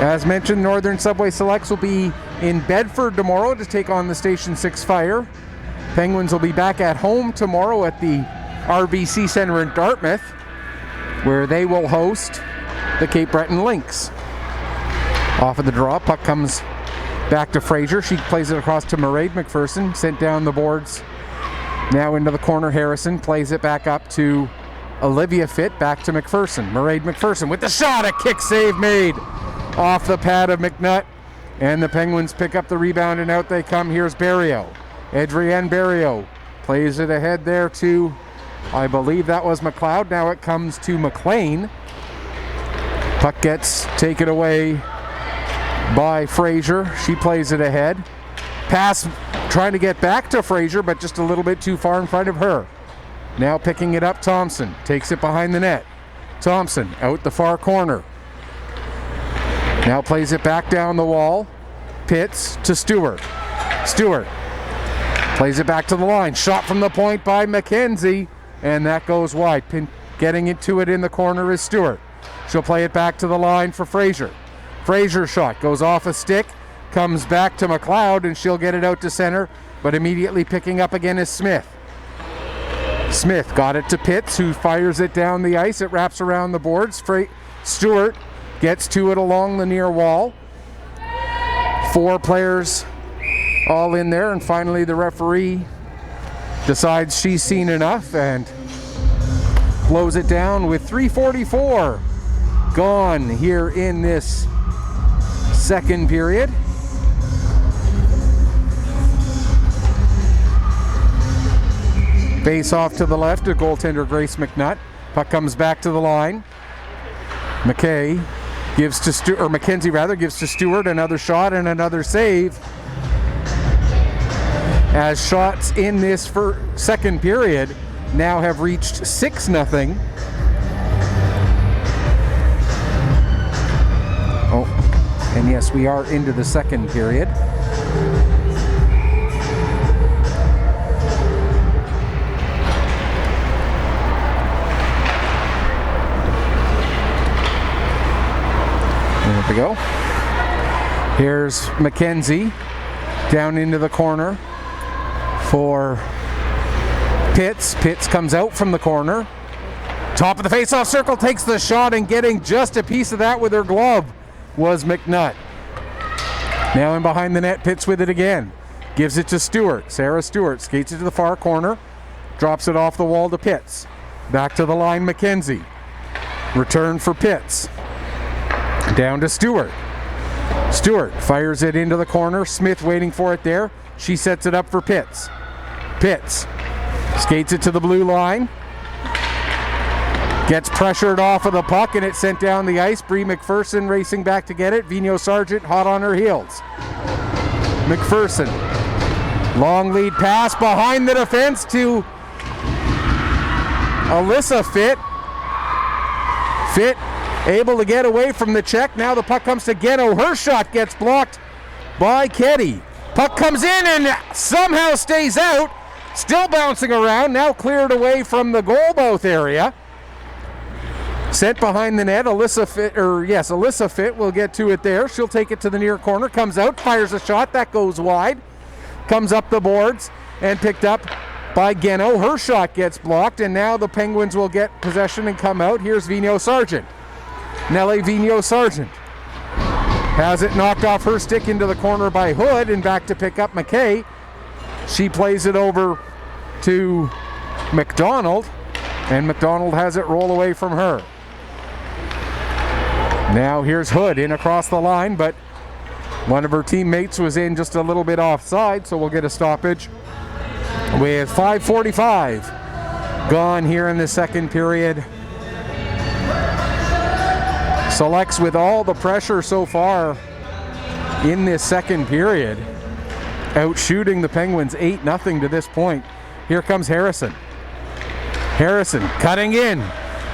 As mentioned, Northern Subway Selects will be in Bedford tomorrow to take on the Station 6 Fire. Penguins will be back at home tomorrow at the RBC Center in Dartmouth, where they will host the Cape Breton Lynx. Off of the draw, puck comes back to Fraser. She plays it across to Mairead McPherson, sent down the boards. Now into the corner, Harrison plays it back up to Olivia Fitt, back to McPherson. Mairead McPherson with the shot, a kick save made off the pad of McNutt, and the Penguins pick up the rebound and out they come. Here's Barrio. Adrienne Barrio plays it ahead there to, I believe that was McLeod. Now it comes to McLean. Puck gets taken away by Fraser. She plays it ahead. Pass trying to get back to Fraser, but just a little bit too far in front of her. Now picking it up, Thompson takes it behind the net. Thompson out the far corner. Now plays it back down the wall. Pitts to Stewart. Stewart plays it back to the line. Shot from the point by McKenzie, and that goes wide. Getting into it in the corner is Stewart. She'll play it back to the line for Fraser. Fraser's shot goes off a stick, comes back to McLeod, and she'll get it out to center, but immediately picking up again is Smith. Smith got it to Pitts, who fires it down the ice. It wraps around the boards. Stewart gets to it along the near wall. 4 players all in there, and finally the referee decides she's seen enough and blows it down with 3:44 gone here in this second period. Face off to the left to goaltender Grace McNutt. Puck comes back to the line. McKenzie gives to Stewart. Another shot and another save. As shots in this second period now have reached 6-0. Oh, and yes, we are into the second period. There we go. Here's McKenzie down into the corner for Pitts. Pitts comes out from the corner. Top of the face-off circle, takes the shot, and getting just a piece of that with her glove was McNutt. Now in behind the net, Pitts with it again. Gives it to Stewart. Sarah Stewart skates it to the far corner. Drops it off the wall to Pitts. Back to the line, McKenzie. Return for Pitts. Down to Stewart. Stewart fires it into the corner. Smith waiting for it there. She sets it up for Pitts. Pitts skates it to the blue line. Gets pressured off of the puck, and it's sent down the ice. Bree McPherson racing back to get it. Vino Sargent hot on her heels. McPherson. Long lead pass behind the defense to Alyssa Fitt. Fitt able to get away from the check. Now the puck comes to Geno. Her shot gets blocked by Ketty. Puck comes in and somehow stays out. Still bouncing around. Now cleared away from the goal mouth area. Sent behind the net. Alyssa Fitt will get to it there. She'll take it to the near corner. Comes out, fires a shot. That goes wide. Comes up the boards and picked up by Geno. Her shot gets blocked, and now the Penguins will get possession and come out. Here's Vino Sargent. Nellie Vino Sargent has it knocked off her stick into the corner by Hood, and back to pick up McKay. She plays it over to McDonald. And McDonald has it roll away from her. Now here's Hood in across the line, but one of her teammates was in just a little bit offside, so we'll get a stoppage with 5:45 gone here in the second period. Selects with all the pressure so far in this second period, out shooting the Penguins 8-0 to this point. Here comes Harrison. Harrison cutting in.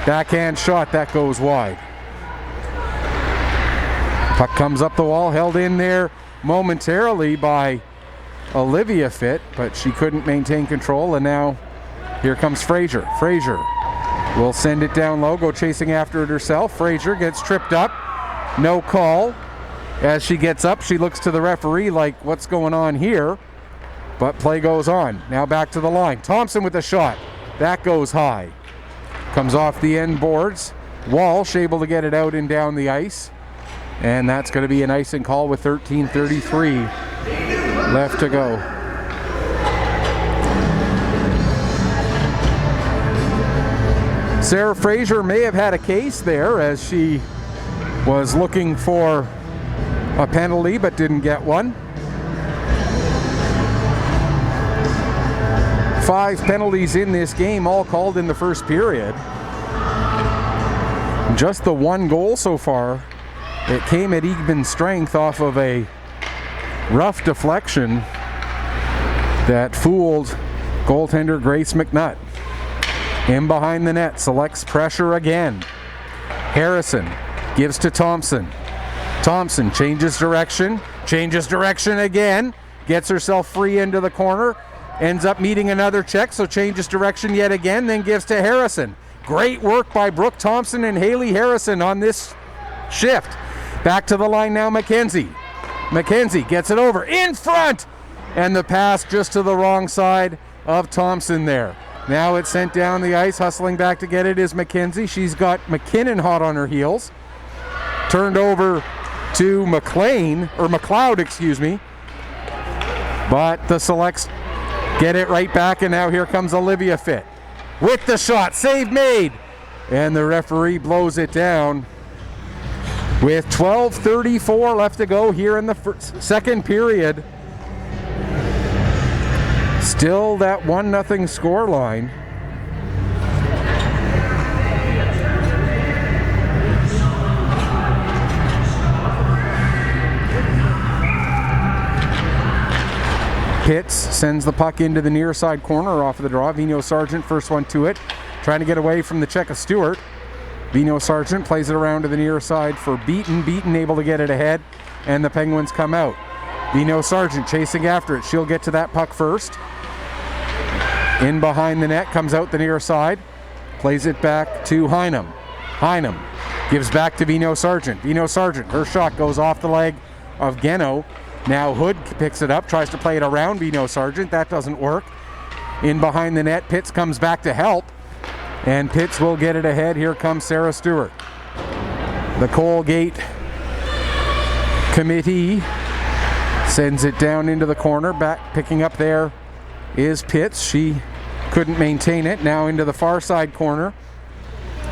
Backhand shot, that goes wide. Puck comes up the wall, held in there momentarily by Olivia Fitt, but she couldn't maintain control, and now here comes Fraser. Fraser will send it down low, go chasing after it herself. Fraser gets tripped up, no call. As she gets up, she looks to the referee like, what's going on here? But play goes on. Now back to the line. Thompson with a shot. That goes high. Comes off the end boards. Walsh able to get it out and down the ice. And that's going to be an icing call with 13:33 left to go. Sarah Fraser may have had a case there as she was looking for a penalty but didn't get one. 5 penalties in this game, all called in the first period. Just the one goal so far. It came at even strength off of a rough deflection that fooled goaltender Grace McNutt. In behind the net, selects pressure again. Harrison gives to Thompson. Thompson changes direction again, gets herself free into the corner, ends up meeting another check, so changes direction yet again, then gives to Harrison. Great work by Brooke Thompson and Haley Harrison on this shift. Back to the line now, McKenzie. McKenzie gets it over in front, and the pass just to the wrong side of Thompson there. Now it's sent down the ice, hustling back to get it is McKenzie. She's got McKinnon hot on her heels. Turned over to McLeod, excuse me. But the Selects get it right back, and now here comes Olivia Fitt with the shot. Save made, and the referee blows it down. With 12:34 left to go here in the second period. Still that 1-0 score line. Pitts sends the puck into the near side corner off of the draw. Vino Sargent, first one to it. Trying to get away from the check of Stewart. Vino Sargent plays it around to the near side for Beaton. Beaton able to get it ahead, and the Penguins come out. Vino Sargent chasing after it. She'll get to that puck first. In behind the net, comes out the near side. Plays it back to Hynam. Hynam gives back to Vino Sargent. Vino Sargent, her shot goes off the leg of Geno. Now Hood picks it up, tries to play it around Vino Sargent. That doesn't work. In behind the net, Pitts comes back to help. And Pitts will get it ahead. Here comes Sarah Stewart. The Colgate committee sends it down into the corner. Back picking up there is Pitts. She couldn't maintain it. Now into the far side corner.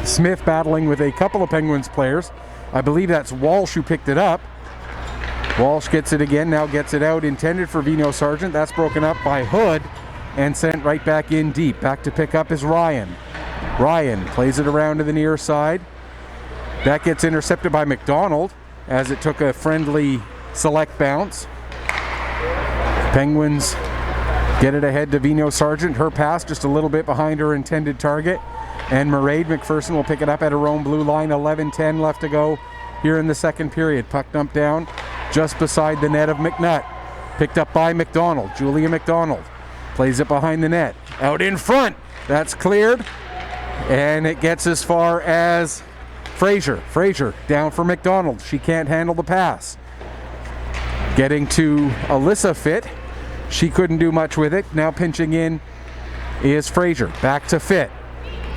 Smith battling with a couple of Penguins players. I believe that's Walsh who picked it up. Walsh gets it again, now gets it out, intended for Vino Sargent. That's broken up by Hood and sent right back in deep. Back to pick up is Ryan. Ryan plays it around to the near side. That gets intercepted by McDonald as it took a friendly Select bounce. Penguins get it ahead to Vino Sargent. Her pass just a little bit behind her intended target. And Mairead McPherson will pick it up at her own blue line. 11:10 left to go here in the second period. Puck dumped down just beside the net of McNutt. Picked up by McDonald. Julia McDonald plays it behind the net. Out in front. That's cleared. And it gets as far as Fraser. Fraser down for McDonald. She can't handle the pass. Getting to Alyssa Fitt. She couldn't do much with it. Now pinching in is Fraser. Back to Fitt.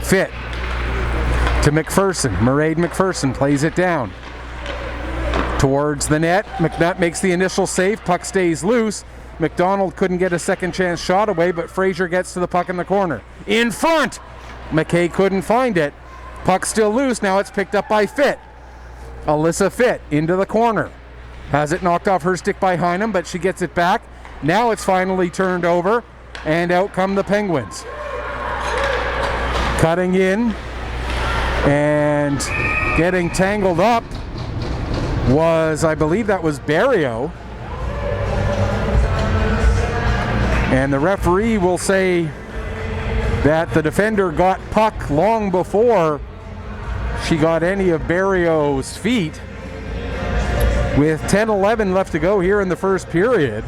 Fitt to McPherson. Mairead McPherson plays it down towards the net. McNutt makes the initial save. Puck stays loose. McDonald couldn't get a second chance shot away, but Fraser gets to the puck in the corner. In front! McKay couldn't find it. Puck still loose. Now it's picked up by Fitt. Alyssa Fitt into the corner. Has it knocked off her stick by Hynum, but she gets it back. Now it's finally turned over, and out come the Penguins. Cutting in and getting tangled up was, I believe that was Barrio. And the referee will say that the defender got puck long before she got any of Barrio's feet. With 10-11 left to go here in the first period.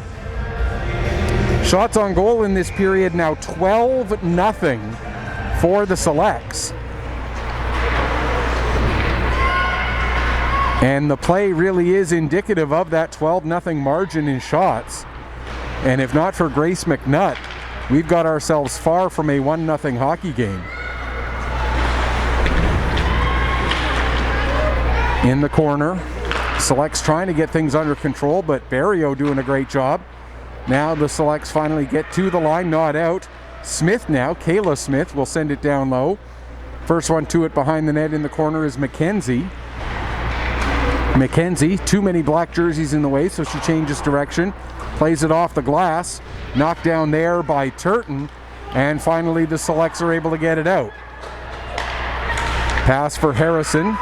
Shots on goal in this period now 12-0 for the Selects. And the play really is indicative of that 12-0 margin in shots. And if not for Grace McNutt, we've got ourselves far from a 1-0 hockey game. In the corner, Selects trying to get things under control, but Barrio doing a great job. Now the Selects finally get to the line, not out. Smith now, Kayla Smith will send it down low. First one to it behind the net in the corner is Mackenzie. Mackenzie, too many black jerseys in the way, so she changes direction. Plays it off the glass, knocked down there by Turton, and finally the Selects are able to get it out. Pass for Harrison.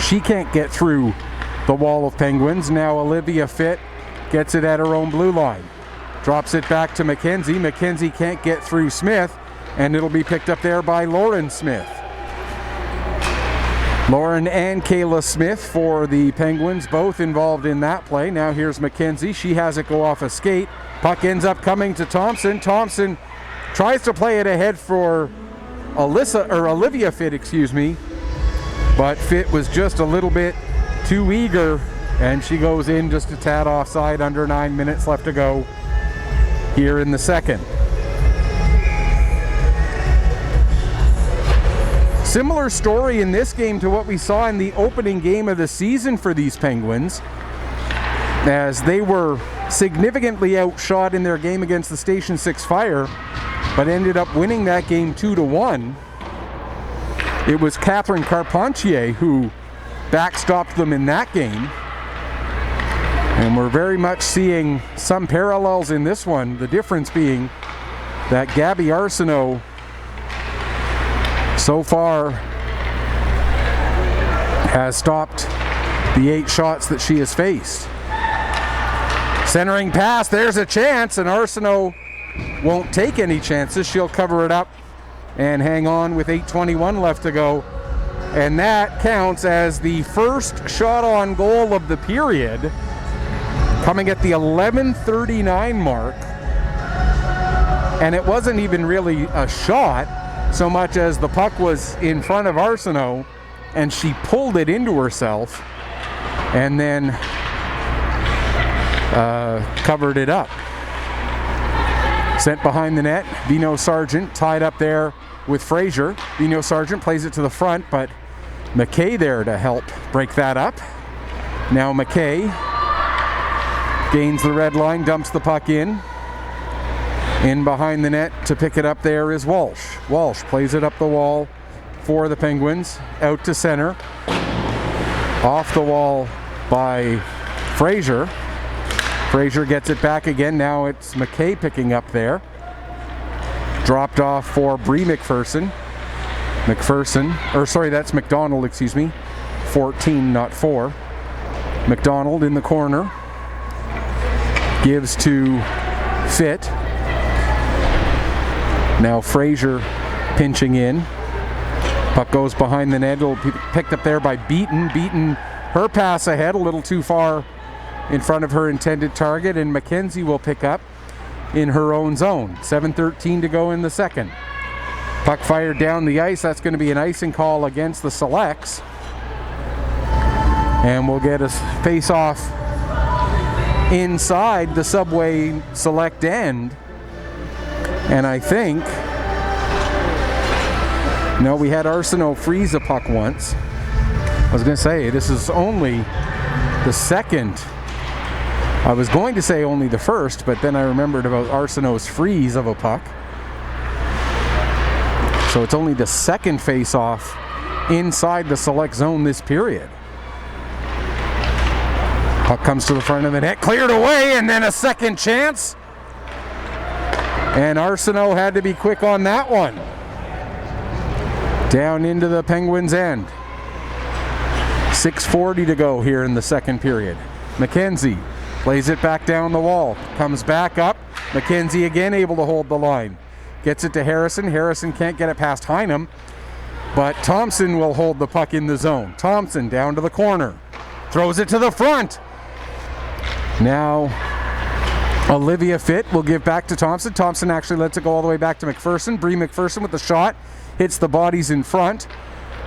She can't get through the wall of Penguins. Now Olivia Fitt gets it at her own blue line. Drops it back to Mackenzie. Mackenzie can't get through Smith, and it'll be picked up there by Lauren Smith. Lauren and Kayla Smith for the Penguins, both involved in that play. Now here's Mackenzie. She has it go off a skate. Puck ends up coming to Thompson. Thompson tries to play it ahead for Olivia Fitt, but Fitt was just a little bit too eager, and she goes in just a tad offside. Under 9 minutes left to go here in the second. Similar story in this game to what we saw in the opening game of the season for these Penguins, as they were significantly outshot in their game against the Station 6 Fire, but ended up winning that game 2-1. It was Catherine Carpentier who backstopped them in that game. And we're very much seeing some parallels in this one. The difference being that Gabby Arsenault so far has stopped the 8 shots that she has faced. Centering pass, there's a chance, and Arsenault won't take any chances. She'll cover it up and hang on with 8:21 left to go. And that counts as the first shot on goal of the period, coming at the 11:39 mark. And it wasn't even really a shot so much as the puck was in front of Arsenault and she pulled it into herself and then covered it up. Sent behind the net. Vino Sargent tied up there with Fraser. Vino Sargent plays it to the front, but McKay there to help break that up. Now McKay gains the red line, dumps the puck in. In behind the net to pick it up there is Walsh. Walsh plays it up the wall for the Penguins. Out to center. Off the wall by Fraser. Fraser gets it back again. Now it's McKay picking up there. Dropped off for Bree McPherson. That's McDonald, 14, not 4. McDonald in the corner. Gives to Fitt. Now Fraser pinching in. Puck goes behind the net. It'll be picked up there by Beaton. Beaton, her pass ahead, a little too far in front of her intended target, and Mackenzie will pick up in her own zone. 7:13 to go in the second. Puck fired down the ice. That's going to be an icing call against the Selects. And we'll get a face-off inside the Subway Select end. And I think, no, we had Arsenault freeze a puck once. I was going to say, this is only the second. I was going to say only the first, but then I remembered about Arsenault's freeze of a puck. So it's only the second face-off inside the select zone this period. Puck comes to the front of the net, cleared away, and then a second chance. And Arsenault had to be quick on that one. Down into the Penguins' end. 6:40 to go here in the second period. McKenzie plays it back down the wall. Comes back up. McKenzie again able to hold the line. Gets it to Harrison. Harrison can't get it past Heinem. But Thompson will hold the puck in the zone. Thompson down to the corner. Throws it to the front. Now Olivia Fitt will give back to Thompson. Thompson actually lets it go all the way back to McPherson. Bree McPherson with the shot. Hits the bodies in front.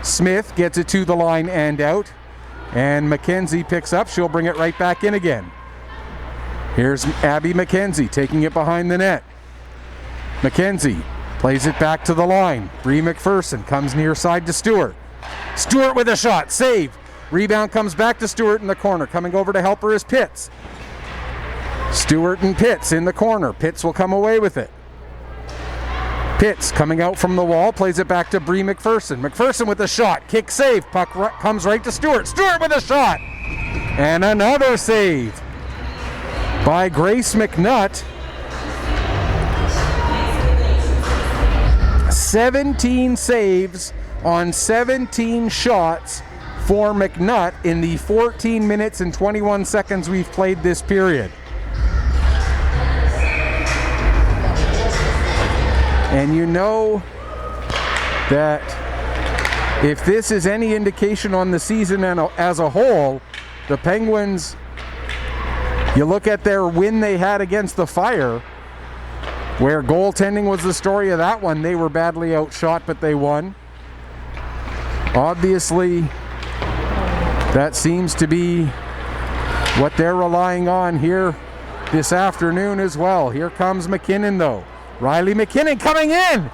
Smith gets it to the line and out. And McKenzie picks up. She'll bring it right back in again. Here's Abby McKenzie taking it behind the net. McKenzie plays it back to the line. Bree McPherson comes near side to Stewart. Stewart with a shot. Save. Rebound comes back to Stewart in the corner. Coming over to help her is Pitts. Stewart and Pitts in the corner. Pitts will come away with it. Pitts coming out from the wall, plays it back to Bree McPherson. McPherson with a shot, kick save, puck comes right to Stewart. Stewart with a shot, and another save by Grace McNutt. 17 saves on 17 shots for McNutt in the 14 minutes and 21 seconds we've played this period. And you know that if this is any indication on the season as a whole, the Penguins, you look at their win they had against the Fire, where goaltending was the story of that one. They were badly outshot, but they won. Obviously, that seems to be what they're relying on here this afternoon as well. Here comes McKinnon, though. Riley McKinnon coming in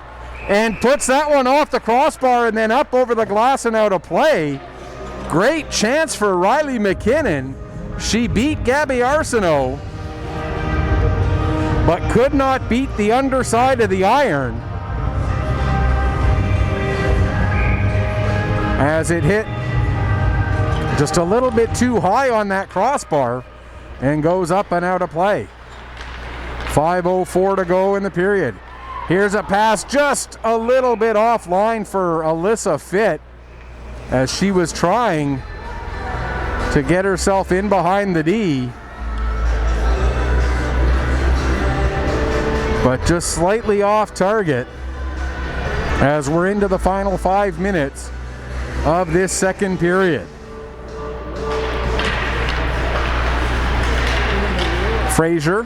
and puts that one off the crossbar and then up over the glass and out of play. Great chance for Riley McKinnon. She beat Gabby Arsenault, but could not beat the underside of the iron as it hit just a little bit too high on that crossbar and goes up and out of play. 5:04 to go in the period. Here's a pass just a little bit offline for Alyssa Fitt as she was trying to get herself in behind the D, but just slightly off target as we're into the final 5 minutes of this second period. Fraser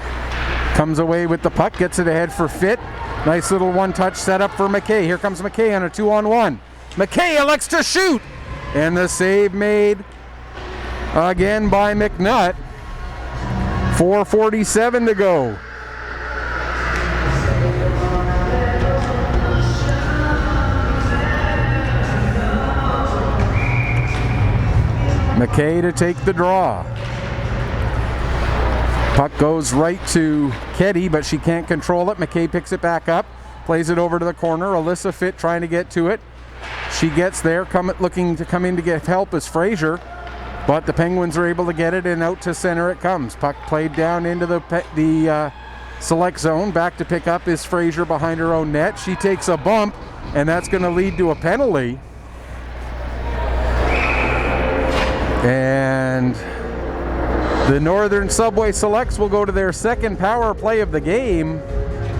comes away with the puck, gets it ahead for Fitt. Nice little one-touch setup for McKay. Here comes McKay on a 2-on-1. McKay elects to shoot, and the save made again by McNutt. 4:47 to go. McKay to take the draw. Puck goes right to Keddy, but she can't control it. McKay picks it back up, plays it over to the corner. Alyssa Fitt trying to get to it. She gets there, looking to come in to get help is Fraser, but the Penguins are able to get it, and out to center it comes. Puck played down into the select zone. Back to pick up is Fraser behind her own net. She takes a bump, and that's going to lead to a penalty. And the Northern Subway Selects will go to their second power play of the game.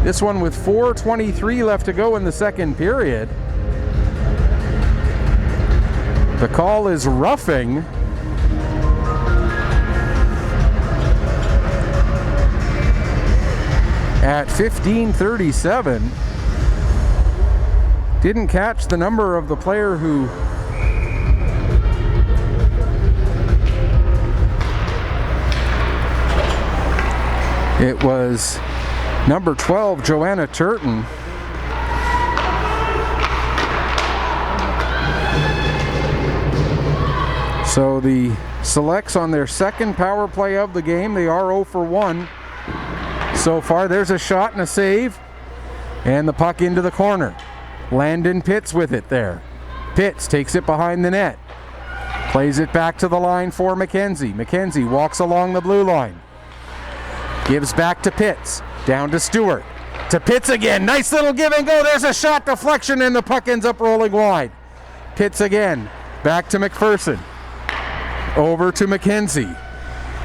This one with 4:23 left to go in the second period. The call is roughing. At 15:37. Didn't catch the number of the player who it was number 12, Joanna Turton. So the Selects on their second power play of the game. They are 0 for 1 so far. There's a shot and a save, and the puck into the corner. Landon Pitts with it there. Pitts takes it behind the net. Plays it back to the line for McKenzie. McKenzie walks along the blue line. Gives back to Pitts. Down to Stewart. To Pitts again. Nice little give and go. There's a shot deflection and the puck ends up rolling wide. Pitts again. Back to McPherson. Over to McKenzie.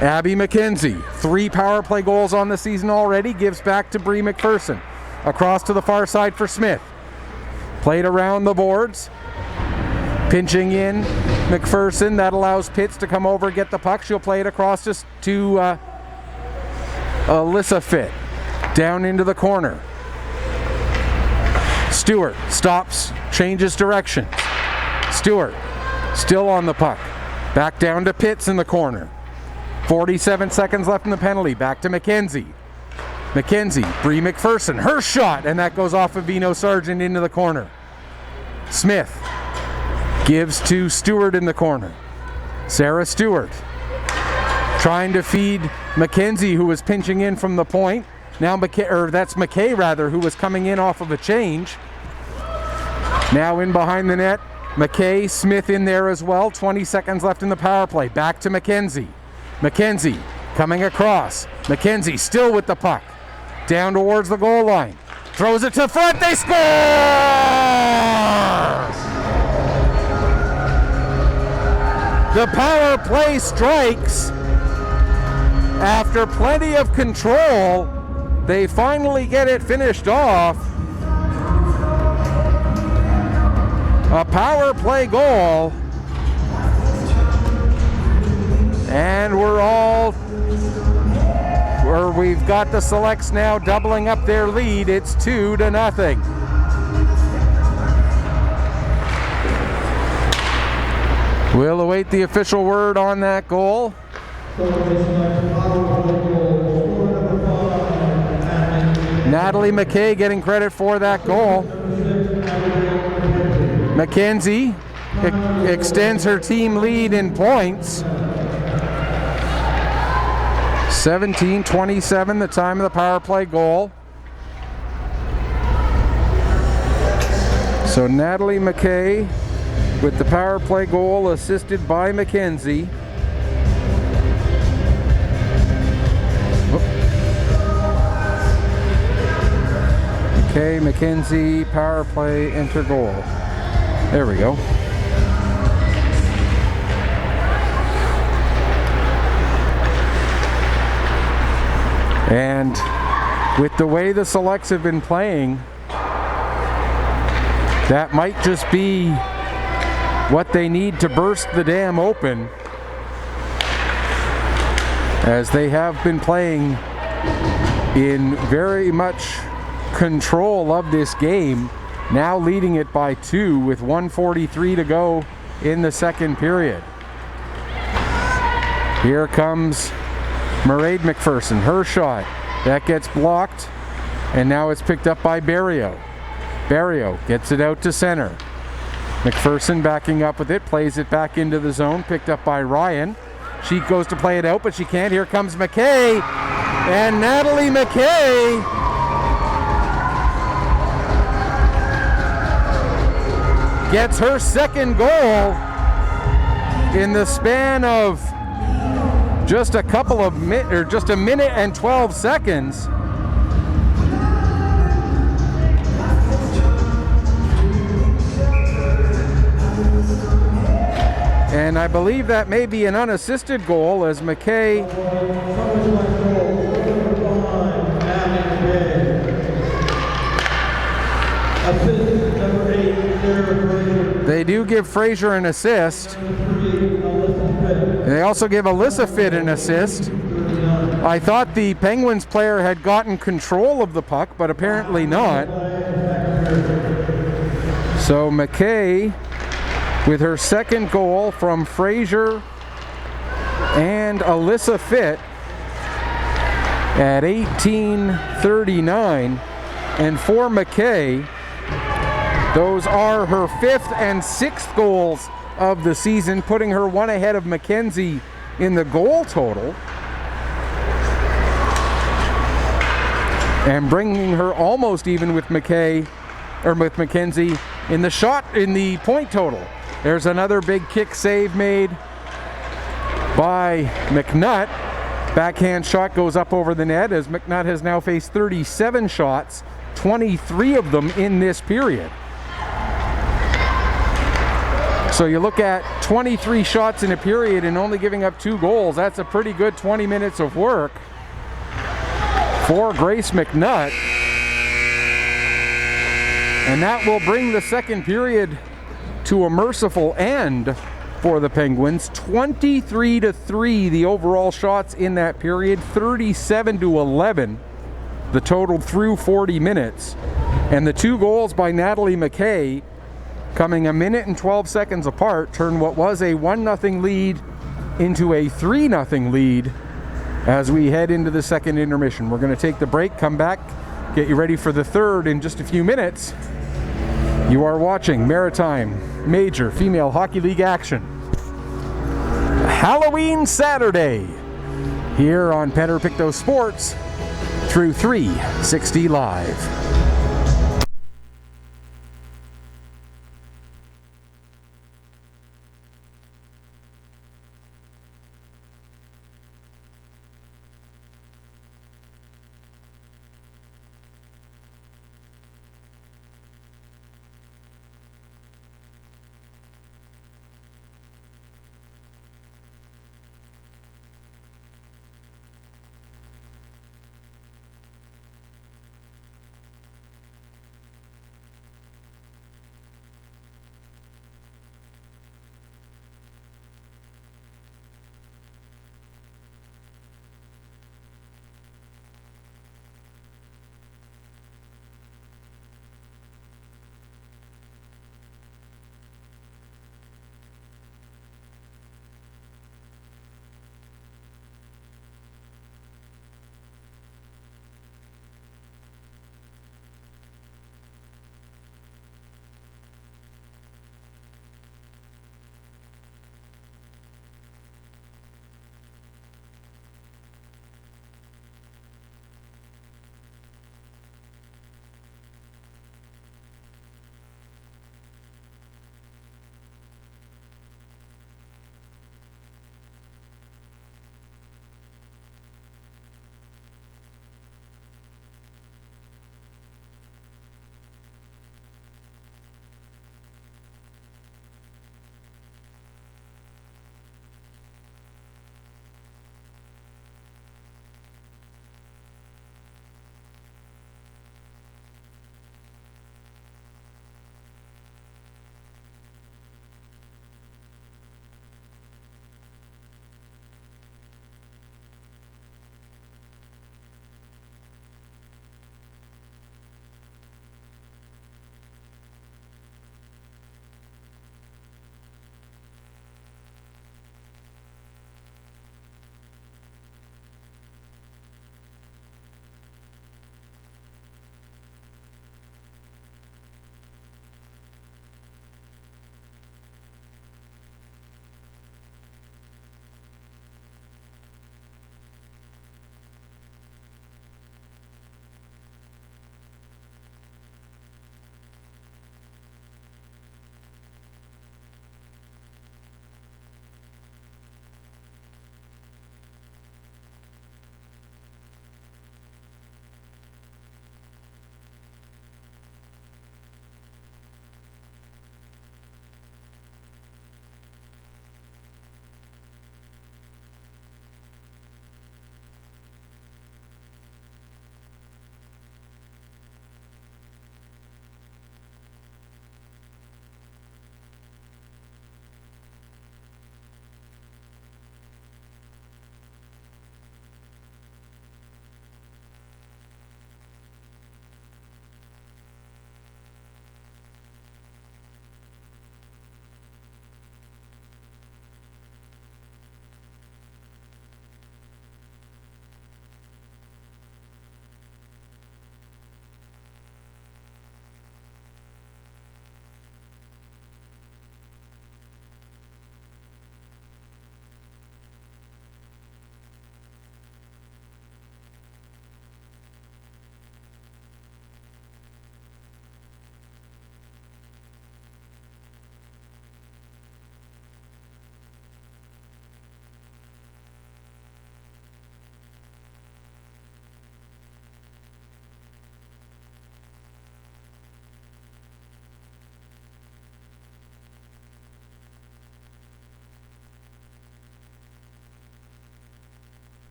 Abby McKenzie. 3 power play goals on the season already. Gives back to Bree McPherson. Across to the far side for Smith. Played around the boards. Pinching in McPherson. That allows Pitts to come over and get the puck. She'll play it across to Alyssa Fitt. Down into the corner. Stewart stops, changes direction. Stewart still on the puck. Back down to Pitts in the corner. 47 seconds left in the penalty. Back to McKenzie. McKenzie, Bree McPherson, her shot, and that goes off of Vino Sargent into the corner. Smith gives to Stewart in the corner. Sarah Stewart trying to feed McKenzie, who was pinching in from the point. Now that's McKay rather, who was coming in off of a change. Now in behind the net. McKay, Smith in there as well. 20 seconds left in the power play. Back to McKenzie. McKenzie coming across. McKenzie still with the puck. Down towards the goal line. Throws it to front. They score! The power play strikes. After plenty of control, they finally get it finished off. A power play goal. And we've got the Selects now doubling up their lead. It's 2-0. We'll await the official word on that goal. Natalie McKay getting credit for that goal. McKenzie extends her team lead in points. 17:27, the time of the power play goal. So Natalie McKay with the power play goal, assisted by McKenzie. McKenzie, power play, enter goal. There we go. And with the way the Selects have been playing, that might just be what they need to burst the dam open, as they have been playing in very much control of this game, now leading it by 2 with 1:43 to go in the second period. Here comes Mairead McPherson, her shot. That gets blocked, and now it's picked up by Barrio. Barrio gets it out to center. McPherson backing up with it, plays it back into the zone, picked up by Ryan. She goes to play it out, but she can't. Here comes McKay, and Natalie McKay gets her second goal in the span of just a couple of just a minute and 12 seconds. And I believe that may be an unassisted goal, as McKay they do give Fraser an assist. They also give Alyssa Fitt an assist. I thought the Penguins player had gotten control of the puck, but apparently not. So McKay with her second goal from Fraser and Alyssa Fitt at 18:39. And for McKay, those are her 5th and 6th goals of the season, putting her one ahead of McKenzie in the goal total and bringing her almost even with McKay or with McKenzie in the point total. There's another big kick save made by McNutt. Backhand shot goes up over the net as McNutt has now faced 37 shots, 23 of them in this period. So you look at 23 shots in a period and only giving up 2 goals. That's a pretty good 20 minutes of work for Grace McNutt. And that will bring the second period to a merciful end for the Penguins. 23-3 the overall shots in that period, 37-11 the total through 40 minutes. And the 2 goals by Natalie McKay, coming a minute and 12 seconds apart, turn what was a 1-0 lead into a 3-0 lead as we head into the second intermission. We're going to take the break, come back, get you ready for the third in just a few minutes. You are watching Maritime Major Female Hockey League action. Halloween Saturday here on Pictou Sports through 360 Live.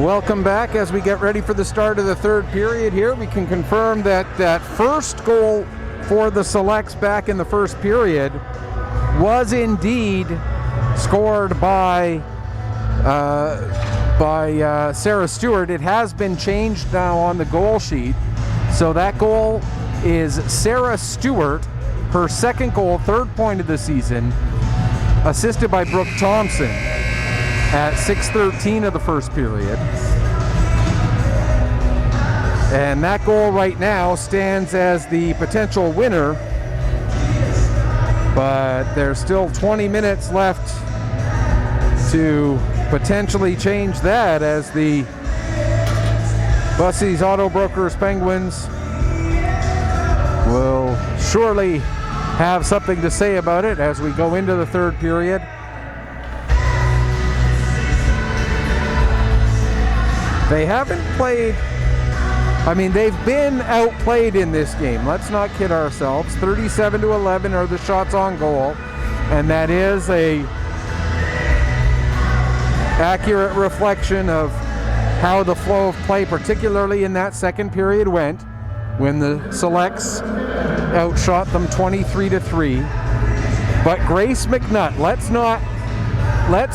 Welcome back. As we get ready for the start of the third period here, we can confirm that that first goal for the Selects back in the first period was indeed scored by Sarah Stewart. It has been changed now on the goal sheet. So that goal is Sarah Stewart, her second goal, third point of the season, assisted by Brooke Thompson at 6:13 of the first period. And that goal right now stands as the potential winner, but there's still 20 minutes left to potentially change that, as the Bussey's Auto Brokers Penguins will surely have something to say about it as we go into the third period. They haven't played, I mean, they've been outplayed in this game. Let's not kid ourselves. 37-11 are the shots on goal, and that is a accurate reflection of how the flow of play, particularly in that second period, went when the Selects outshot them 23-3. But Grace McNutt, let's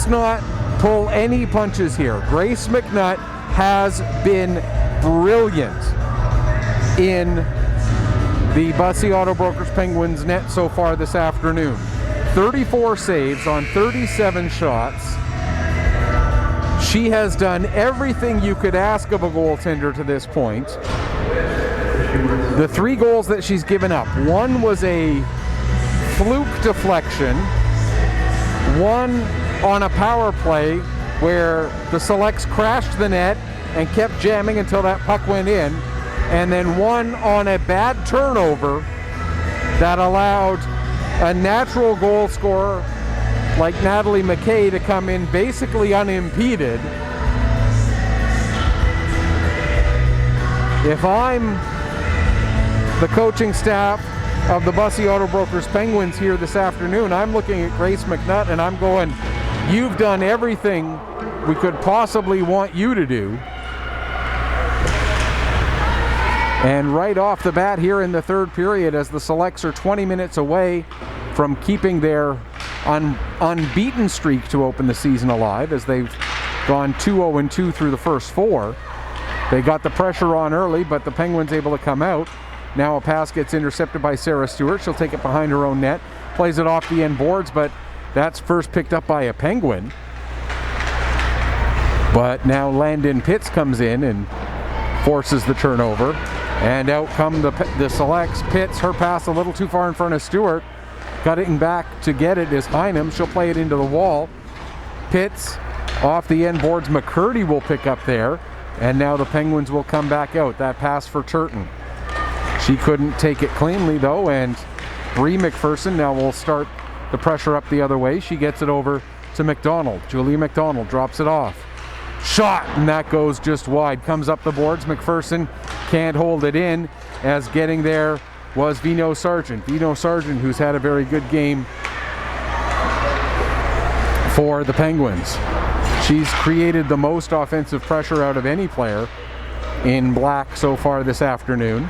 not pull any punches here. Grace McNutt has been brilliant in the Bussey Auto Brokers Penguins net so far this afternoon. 34 saves on 37 shots. She has done everything you could ask of a goaltender to this point. The 3 goals that she's given up, one was a fluke deflection, one on a power play where the Selects crashed the net and kept jamming until that puck went in, and then one on a bad turnover that allowed a natural goal scorer like Natalie McKay to come in basically unimpeded. If I'm the coaching staff of the Bussey Auto Brokers Penguins here this afternoon, I'm looking at Grace McNutt and I'm going, you've done everything we could possibly want you to do. And right off the bat here in the third period, as the Selects are 20 minutes away from keeping their unbeaten streak to open the season alive, as they've gone 2-0-2 through the first 4. They got the pressure on early, but the Penguins able to come out. Now a pass gets intercepted by Sarah Stewart. She'll take it behind her own net, plays it off the end boards, but that's first picked up by a Penguin. But now Landon Pitts comes in and forces the turnover. And out come the Selects. Pitts, her pass a little too far in front of Stewart. Cutting back to get it is Heinem. She'll play it into the wall. Pitts off the end boards. McCurdy will pick up there. And now the Penguins will come back out. That pass for Turton. She couldn't take it cleanly though, and Bree McPherson now will start the pressure up the other way. She gets it over to McDonald. Julia McDonald drops it off. Shot, and that goes just wide. Comes up the boards. McPherson can't hold it in, as getting there was Vino Sargent. Vino Sargent, who's had a very good game for the Penguins. She's created the most offensive pressure out of any player in black so far this afternoon.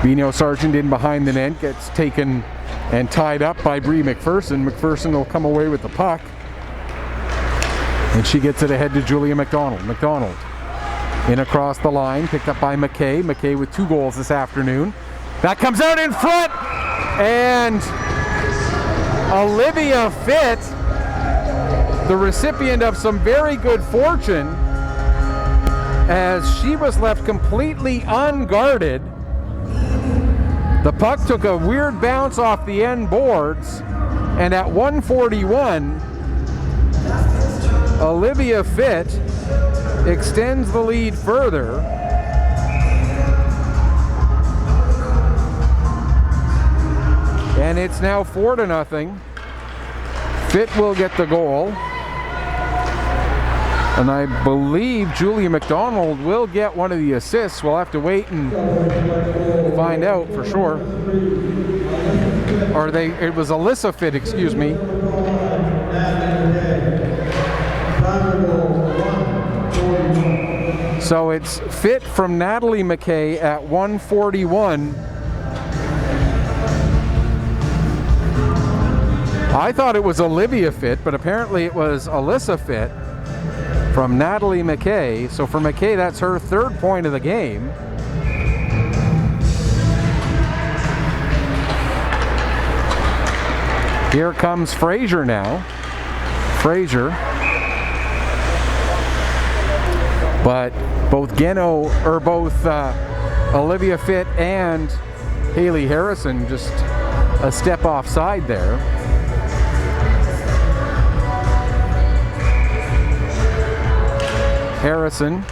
Vino Sargent in behind the net, gets taken and tied up by Bree McPherson. McPherson will come away with the puck, and she gets it ahead to Julia McDonald. McDonald in across the line, picked up by McKay. McKay with 2 goals this afternoon. That comes out in front, and Olivia Fitt, the recipient of some very good fortune, as she was left completely unguarded. The puck took a weird bounce off the end boards, and at 1:41, Olivia Fitt extends the lead further. And it's now 4-0. Fitt will get the goal. And I believe Julia McDonald will get one of the assists. We'll have to wait and find out for sure. Or it was Alyssa Fitt, excuse me. So it's Fit from Natalie McKay at 141. I thought it was Olivia Fit, but apparently it was Alyssa Fit from Natalie McKay. So for McKay, that's her third point of the game. Here comes Fraser now. Fraser. But both Olivia Fit and Haley Harrison just a step offside there. Harrison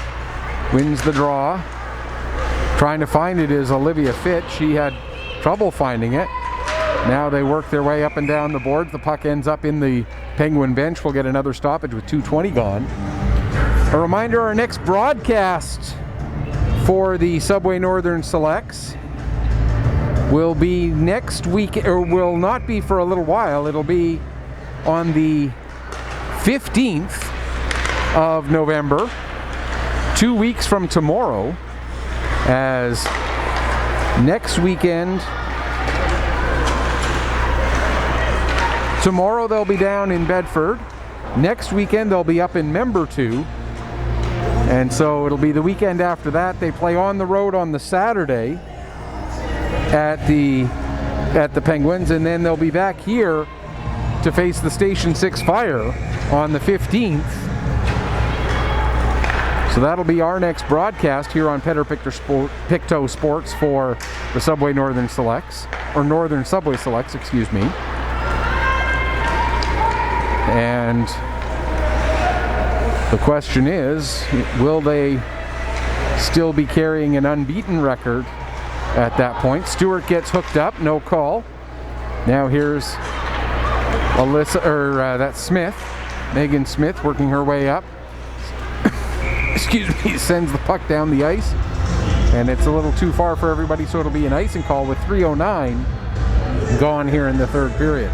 wins the draw. Trying to find it is Olivia Fit. She had trouble finding it. Now they work their way up and down the boards. The puck ends up in the Penguin bench. We'll get another stoppage with 2:20 gone. A reminder, our next broadcast for the Subway Northern Selects will be next week, or will not be for a little while. It'll be on the 15th of November, 2 weeks from tomorrow, as next weekend, tomorrow they'll be down in Bedford. Next weekend they'll be up in Membertou. And so it'll be the weekend after that. They play on the road on the Saturday at the Penguins, and then they'll be back here to face the Station 6 Fire on the 15th. So that'll be our next broadcast here on Pictou Sports for the Subway Northern Selects, or Northern Subway Selects, excuse me. And the question is, will they still be carrying an unbeaten record at that point? Stewart gets hooked up, no call. Now here's that's Smith, Megan Smith, working her way up. Excuse me, sends the puck down the ice, and it's a little too far for everybody, so it'll be an icing call with 3:09 gone here in the third period.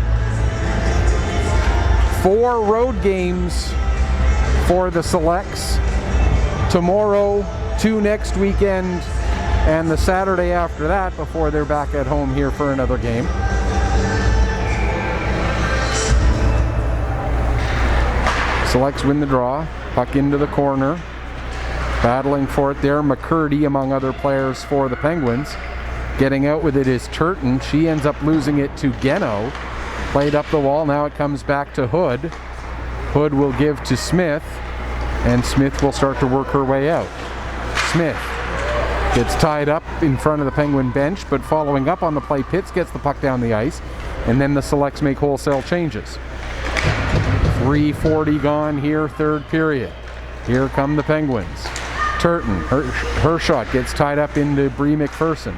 4 road games for the Selects. Tomorrow, 2 next weekend, and the Saturday after that before they're back at home here for another game. Selects win the draw. Puck into the corner. Battling for it there, McCurdy among other players for the Penguins. Getting out with it is Turton. She ends up losing it to Geno. Played up the wall, now it comes back to Hood. Hood will give to Smith, and Smith will start to work her way out. Smith gets tied up in front of the Penguin bench, but following up on the play, Pitts gets the puck down the ice, and then the Selects make wholesale changes. 3:40 gone here, third period. Here come the Penguins. Turton, her shot gets tied up into Bree McPherson.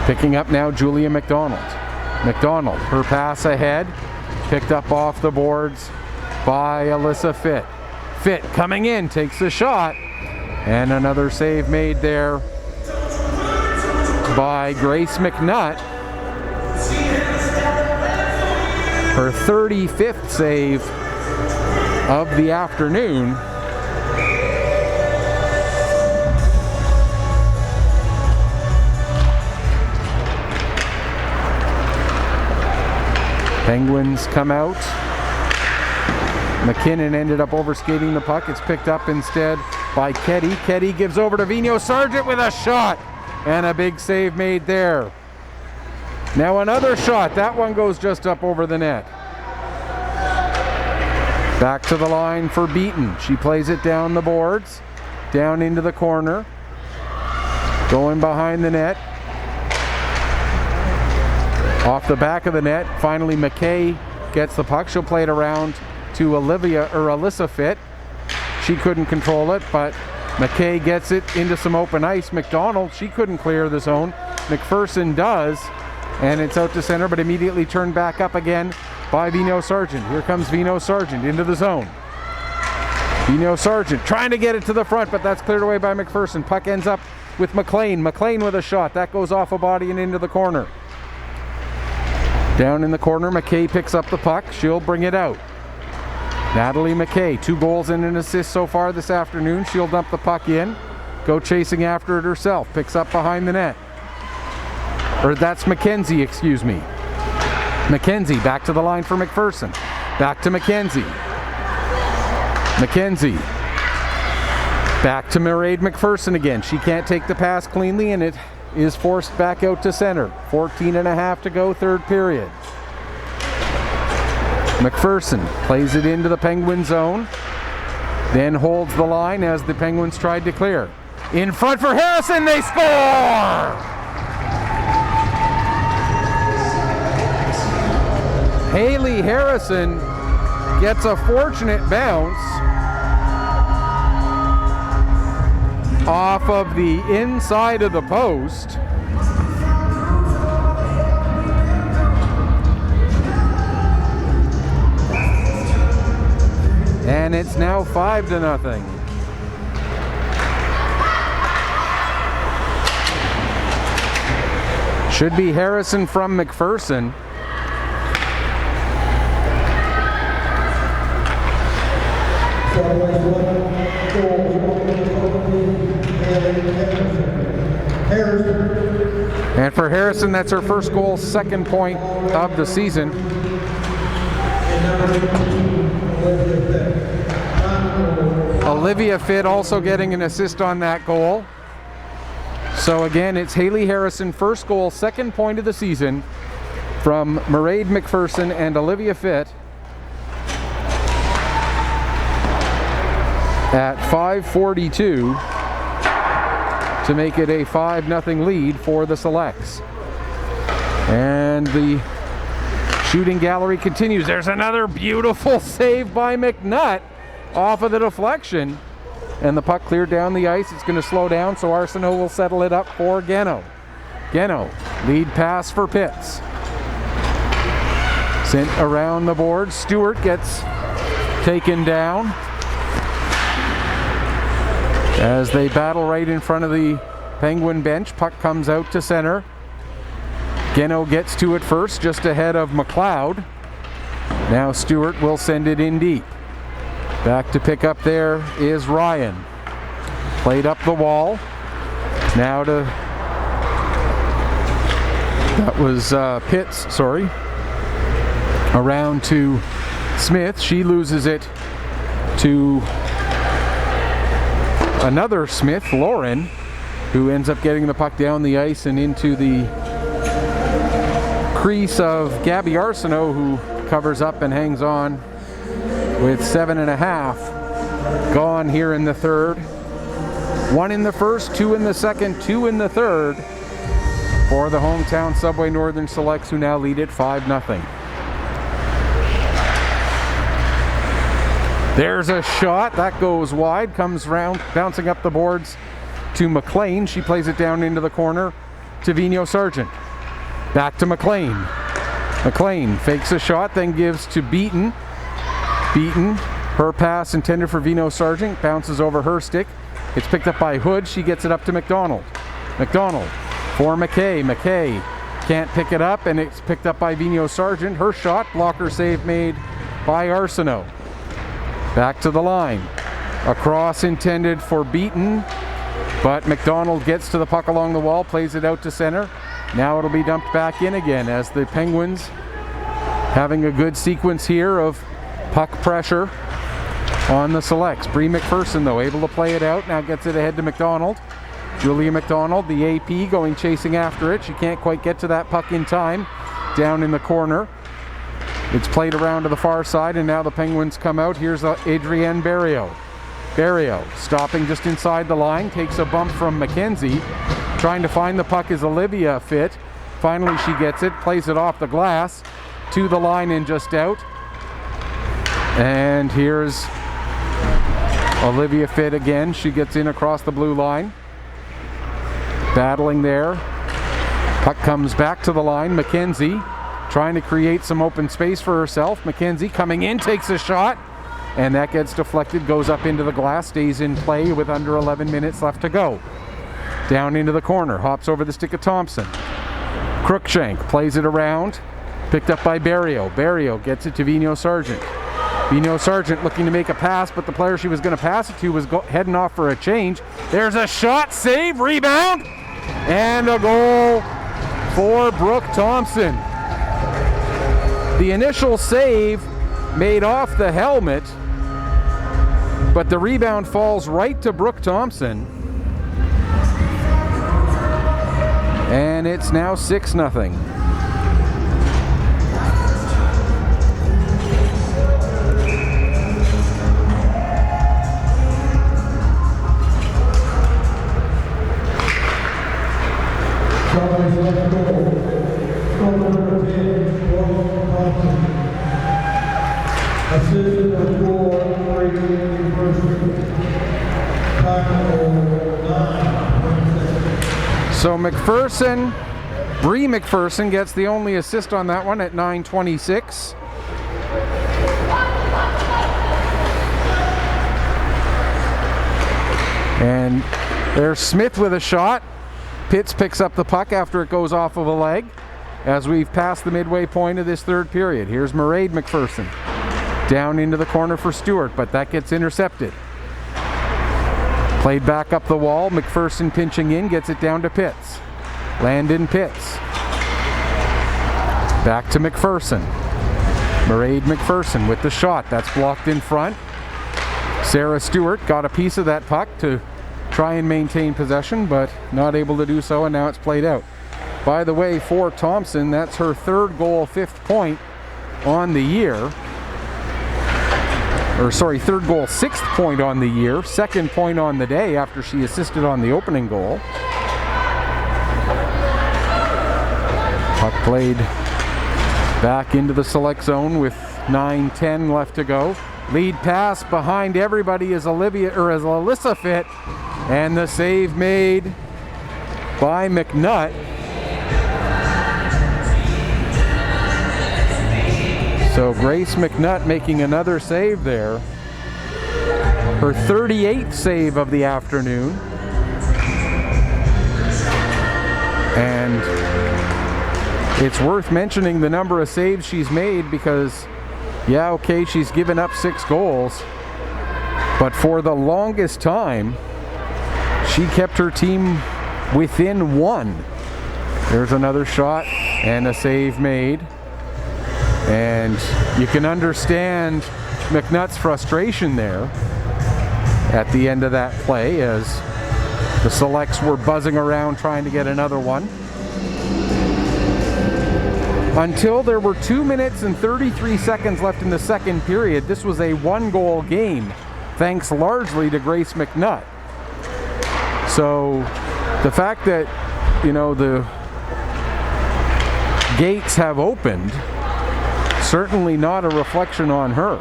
Picking up now Julia McDonald. McDonald, her pass ahead, picked up off the boards by Alyssa Fit. Fit coming in, takes a shot, and another save made there by Grace McNutt. Her 35th save of the afternoon. Penguins come out. McKinnon ended up overskating the puck. It's picked up instead by Ketty. Ketty gives over to Vino Sargent with a shot, and a big save made there. Now another shot. That one goes just up over the net. Back to the line for Beaton. She plays it down the boards, down into the corner, going behind the net. Off the back of the net, finally McKay gets the puck. She'll play it around to Alyssa Fit. She couldn't control it, but McKay gets it into some open ice. McDonald, she couldn't clear the zone. McPherson does, and it's out to center, but immediately turned back up again by Vino Sargent. Here comes Vino Sargent into the zone. Vino Sargent trying to get it to the front, but that's cleared away by McPherson. Puck ends up with McLean. McLean with a shot. That goes off a body and into the corner. Down in the corner, McKay picks up the puck. She'll bring it out. Natalie McKay, 2 goals and an assist so far this afternoon. She'll dump the puck in, go chasing after it herself, picks up behind the net. Or that's Mackenzie, excuse me. Mackenzie back to the line for McPherson. Back to Mackenzie. Mackenzie. Back to Mairead McPherson again. She can't take the pass cleanly, and it is forced back out to center. 14.5 to go, third period. McPherson plays it into the Penguin zone, then holds the line as the Penguins tried to clear. In front for Harrison, they score! Haley Harrison gets a fortunate bounce off of the inside of the post. And it's now 5-0. Should be Harrison from McPherson. And for Harrison, that's her first goal, second point of the season. Olivia Fitt also getting an assist on that goal. So again, it's Haley Harrison, first goal, second point of the season from Mairead McPherson and Olivia Fitt at 5:42 to make it a 5-0 lead for the Selects. And the shooting gallery continues. There's another beautiful save by McNutt off of the deflection, and the puck cleared down the ice. It's going to slow down, so Arsenault will settle it up for Geno. Geno, lead pass for Pitts. Sent around the board. Stewart gets taken down as they battle right in front of the Penguin bench. Puck comes out to center. Geno gets to it first, just ahead of McLeod. Now Stewart will send it in deep. Back to pick up there is Ryan. Played up the wall. Now to... That was Pitts, sorry. Around to Smith. She loses it to another Smith, Lauren, who ends up getting the puck down the ice and into the crease of Gabby Arsenault, who covers up and hangs on with 7.5 gone here in the third. 1 in the first, 2 in the second, 2 in the third for the hometown Subway Northern Selects, who now lead it 5-0. There's a shot that goes wide, comes round, bouncing up the boards to McLean. She plays it down into the corner to Vino Sargent. Back to McLean. McLean fakes a shot, then gives to Beaton. Beaton, her pass intended for Vino Sargent, bounces over her stick. It's picked up by Hood. She gets it up to McDonald. McDonald for McKay. McKay can't pick it up, and it's picked up by Vino Sargent. Her shot, blocker save made by Arsenault. Back to the line. A cross intended for Beaton, but McDonald gets to the puck along the wall, plays it out to center. Now it'll be dumped back in again as the Penguins having a good sequence here of puck pressure on the Selects. Bree McPherson, though, able to play it out. Now gets it ahead to McDonald. Julia McDonald, the AP, going chasing after it. She can't quite get to that puck in time. Down in the corner. It's played around to the far side, and now the Penguins come out. Here's Adrienne Barrio. Barrio stopping just inside the line, takes a bump from Mackenzie. Trying to find the puck is Olivia Fitt. Finally she gets it, plays it off the glass to the line and just out. And here's Olivia Fitt again. She gets in across the blue line. Battling there. Puck comes back to the line. Mackenzie trying to create some open space for herself. Mackenzie coming in, takes a shot, and that gets deflected, goes up into the glass, stays in play with under 11 minutes left to go. Down into the corner, hops over the stick of Thompson. Crookshank plays it around, picked up by Barrio. Barrio gets it to Vino Sargent. Bino Sargent looking to make a pass, but the player she was going to pass it to was heading off for a change. There's a shot, save, rebound, and a goal for Brooke Thompson. The initial save made off the helmet, but the rebound falls right to Brooke Thompson. And it's now 6-0. So McPherson, Bree McPherson gets the only assist on that one at 9:26. And there's Smith with a shot. Pitts picks up the puck after it goes off of a leg as we've passed the midway point of this third period. Here's Mairead McPherson down into the corner for Stewart, but that gets intercepted. Played back up the wall. McPherson pinching in, gets it down to Pitts. Landon Pitts. Back to McPherson. Mairead McPherson with the shot. That's blocked in front. Sarah Stewart got a piece of that puck to try and maintain possession, but not able to do so, and now it's played out. By the way, for Thompson, that's her third goal, 5th point on the year. Third goal, 6th point on the year, 2nd point on the day after she assisted on the opening goal. Puck played back into the select zone with 9:10 left to go. Lead pass behind everybody is Alyssa Fitt, and the save made by McNutt. So Grace McNutt making another save there. Her 38th save of the afternoon. And it's worth mentioning the number of saves she's made because, yeah, okay, she's given up 6 goals, but for the longest time, she kept her team within 1. There's another shot and a save made. And you can understand McNutt's frustration there at the end of that play as the selects were buzzing around trying to get another one. Until there were 2 minutes and 33 seconds left in the second period, this was a 1-goal game, thanks largely to Grace McNutt. So the fact that, the gates have opened, certainly not a reflection on her.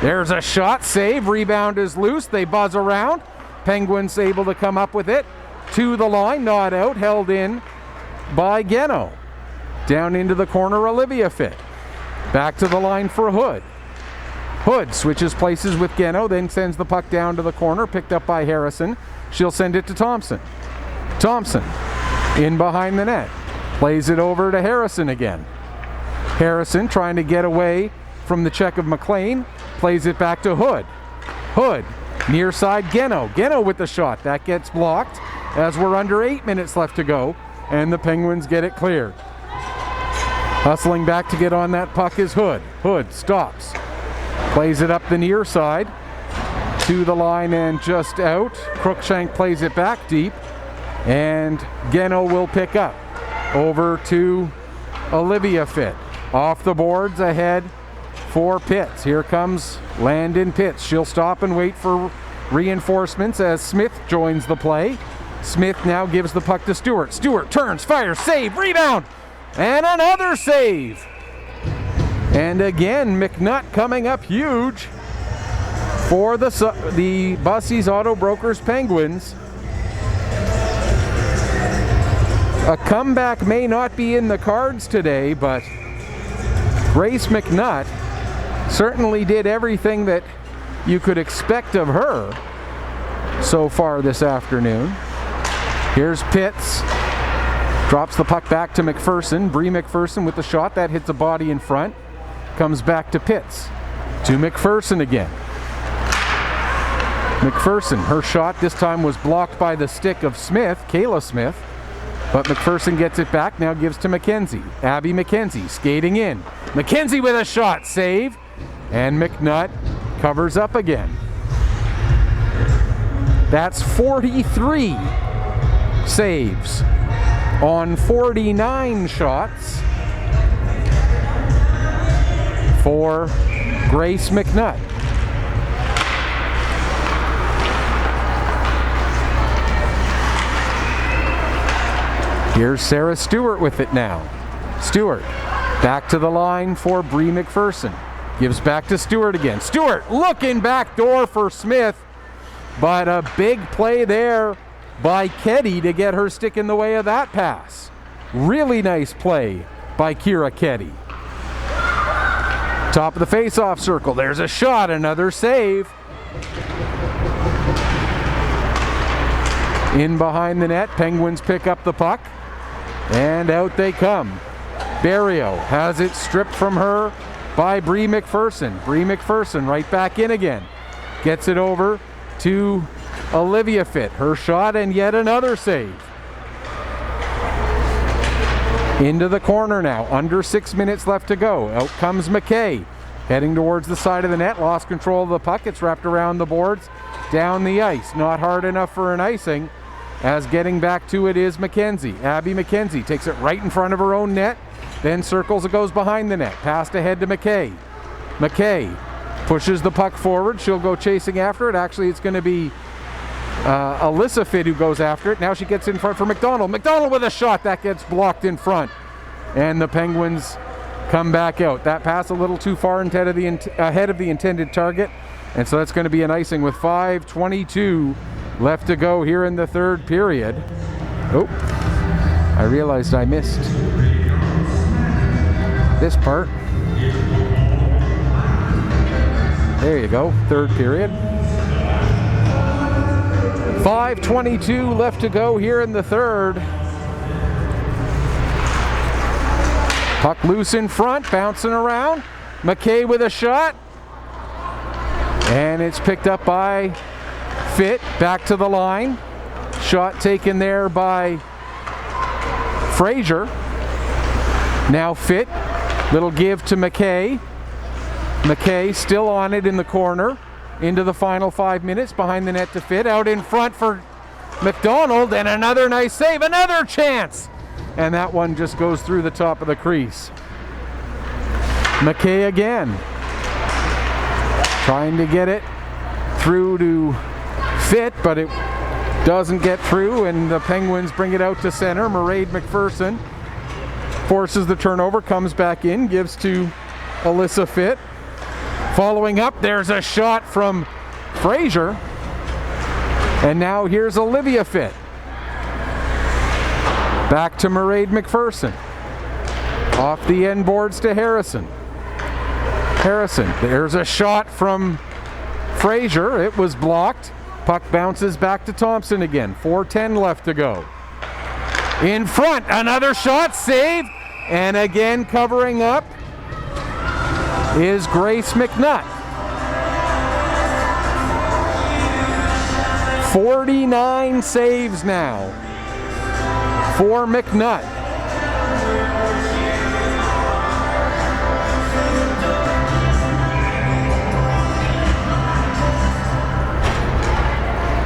There's a shot, save, rebound is loose, they buzz around. Penguins able to come up with it. To the line, not out, held in by Geno. Down into the corner, Olivia Fitt. Back to the line for Hood. Hood switches places with Geno, then sends the puck down to the corner, picked up by Harrison. She'll send it to Thompson. Thompson, in behind the net. Plays it over to Harrison again. Harrison trying to get away from the check of McLean. Plays it back to Hood. Hood, near side Geno. Geno with the shot. That gets blocked as we're under 8 minutes left to go, and the Penguins get it cleared. Hustling back to get on that puck is Hood. Hood stops. Plays it up the near side to the line and just out. Cruikshank plays it back deep, and Geno will pick up. Over to Olivia Fitt. Off the boards ahead for Pitts. Here comes Landon Pitts. She'll stop and wait for reinforcements as Smith joins the play. Smith now gives the puck to Stewart. Stewart turns, fires, save, rebound, and another save. And again, McNutt coming up huge for the Bussies Auto Brokers Penguins. A comeback may not be in the cards today, but Grace McNutt certainly did everything that you could expect of her so far this afternoon. Here's Pitts. Drops the puck back to McPherson. Bree McPherson with the shot. That hits a body in front. Comes back to Pitts. to McPherson again. McPherson, her shot this time was blocked by the stick of Smith, Kayla Smith, but McPherson gets it back, now gives to McKenzie. Abby McKenzie skating in. McKenzie with a shot, save, and McNutt covers up again. That's 43 saves on 49 shots for Grace McNutt. Here's Sarah Stewart with it now. Stewart back to the line for Bree McPherson. Gives back to Stewart again. Stewart looking back door for Smith, but a big play there by Keddy to get her stick in the way of that pass. Really nice play by Kira Keddy. Top of the face-off circle. There's a shot, another save. In behind the net, Penguins pick up the puck. And out they come. Barrio has it stripped from her by Bree McPherson. Bree McPherson right back in again. Gets it over to Olivia Fitt. Her shot and yet another save. Into the corner now. Under 6 minutes left to go. Out comes McKay. Heading towards the side of the net. Lost control of the puck. It's wrapped around the boards. Down the ice. Not hard enough for an icing. As getting back to it is McKenzie. Abby McKenzie takes it right in front of her own net, then circles it, goes behind the net. Passed ahead to McKay. McKay pushes the puck forward. She'll go chasing after it. Actually, it's going to be Alyssa Fitt who goes after it. Now she gets in front for McDonald. McDonald with a shot. That gets blocked in front. And the Penguins come back out. That pass a little too far ahead of the intended target. And so that's going to be an icing with 5:22 left to go here in the third period. Oh, I realized I missed this part. There you go, third period. 5:22 left to go here in the third. Puck loose in front, bouncing around. McKay with a shot. And it's picked up by Fitt, back to the line. Shot taken there by Fraser. Now Fitt, little give to McKay. McKay still on it in the corner. Into the final 5 minutes, behind the net to Fitt. Out in front for McDonald, and another nice save, another chance! And that one just goes through the top of the crease. McKay again. Trying to get it through to Fitt, but it doesn't get through, and the Penguins bring it out to center. Mairead McPherson forces the turnover, comes back in, gives to Alyssa Fitt. Following up, there's a shot from Fraser, and now here's Olivia Fitt. Back to Mairead McPherson. Off the end boards to Harrison. There's a shot from Fraser. It was blocked. Puck bounces back to Thompson again. 4:10 left to go. In front, another shot, save, and again covering up is Grace McNutt. 49 saves now for McNutt.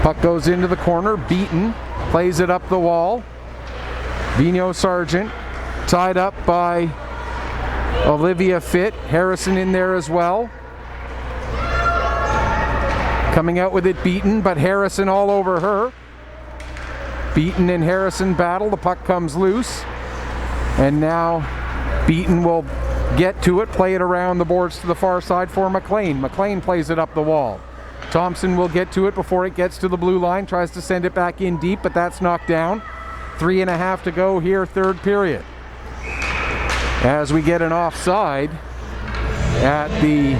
Puck goes into the corner, Beaton plays it up the wall. Vino Sargent tied up by Olivia Fitt. Harrison in there as well. Coming out with it Beaton, but Harrison all over her. Beaton and Harrison battle, the puck comes loose. And now Beaton will get to it, play it around the boards to the far side for McLean. McLean plays it up the wall. Thompson will get to it before it gets to the blue line, tries to send it back in deep, but that's knocked down. 3.5 to go here, third period. As we get an offside at the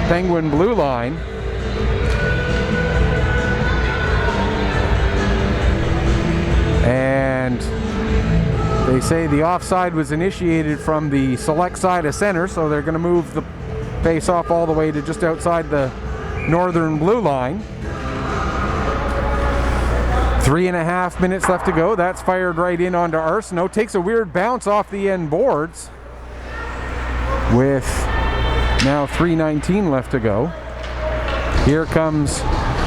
Penguin blue line. And they say the offside was initiated from the select side of center, so they're going to move the face off all the way to just outside the northern blue line. 3.5 minutes left to go. That's fired right in onto Arsenault. Takes a weird bounce off the end boards with now 3:19 left to go. Here comes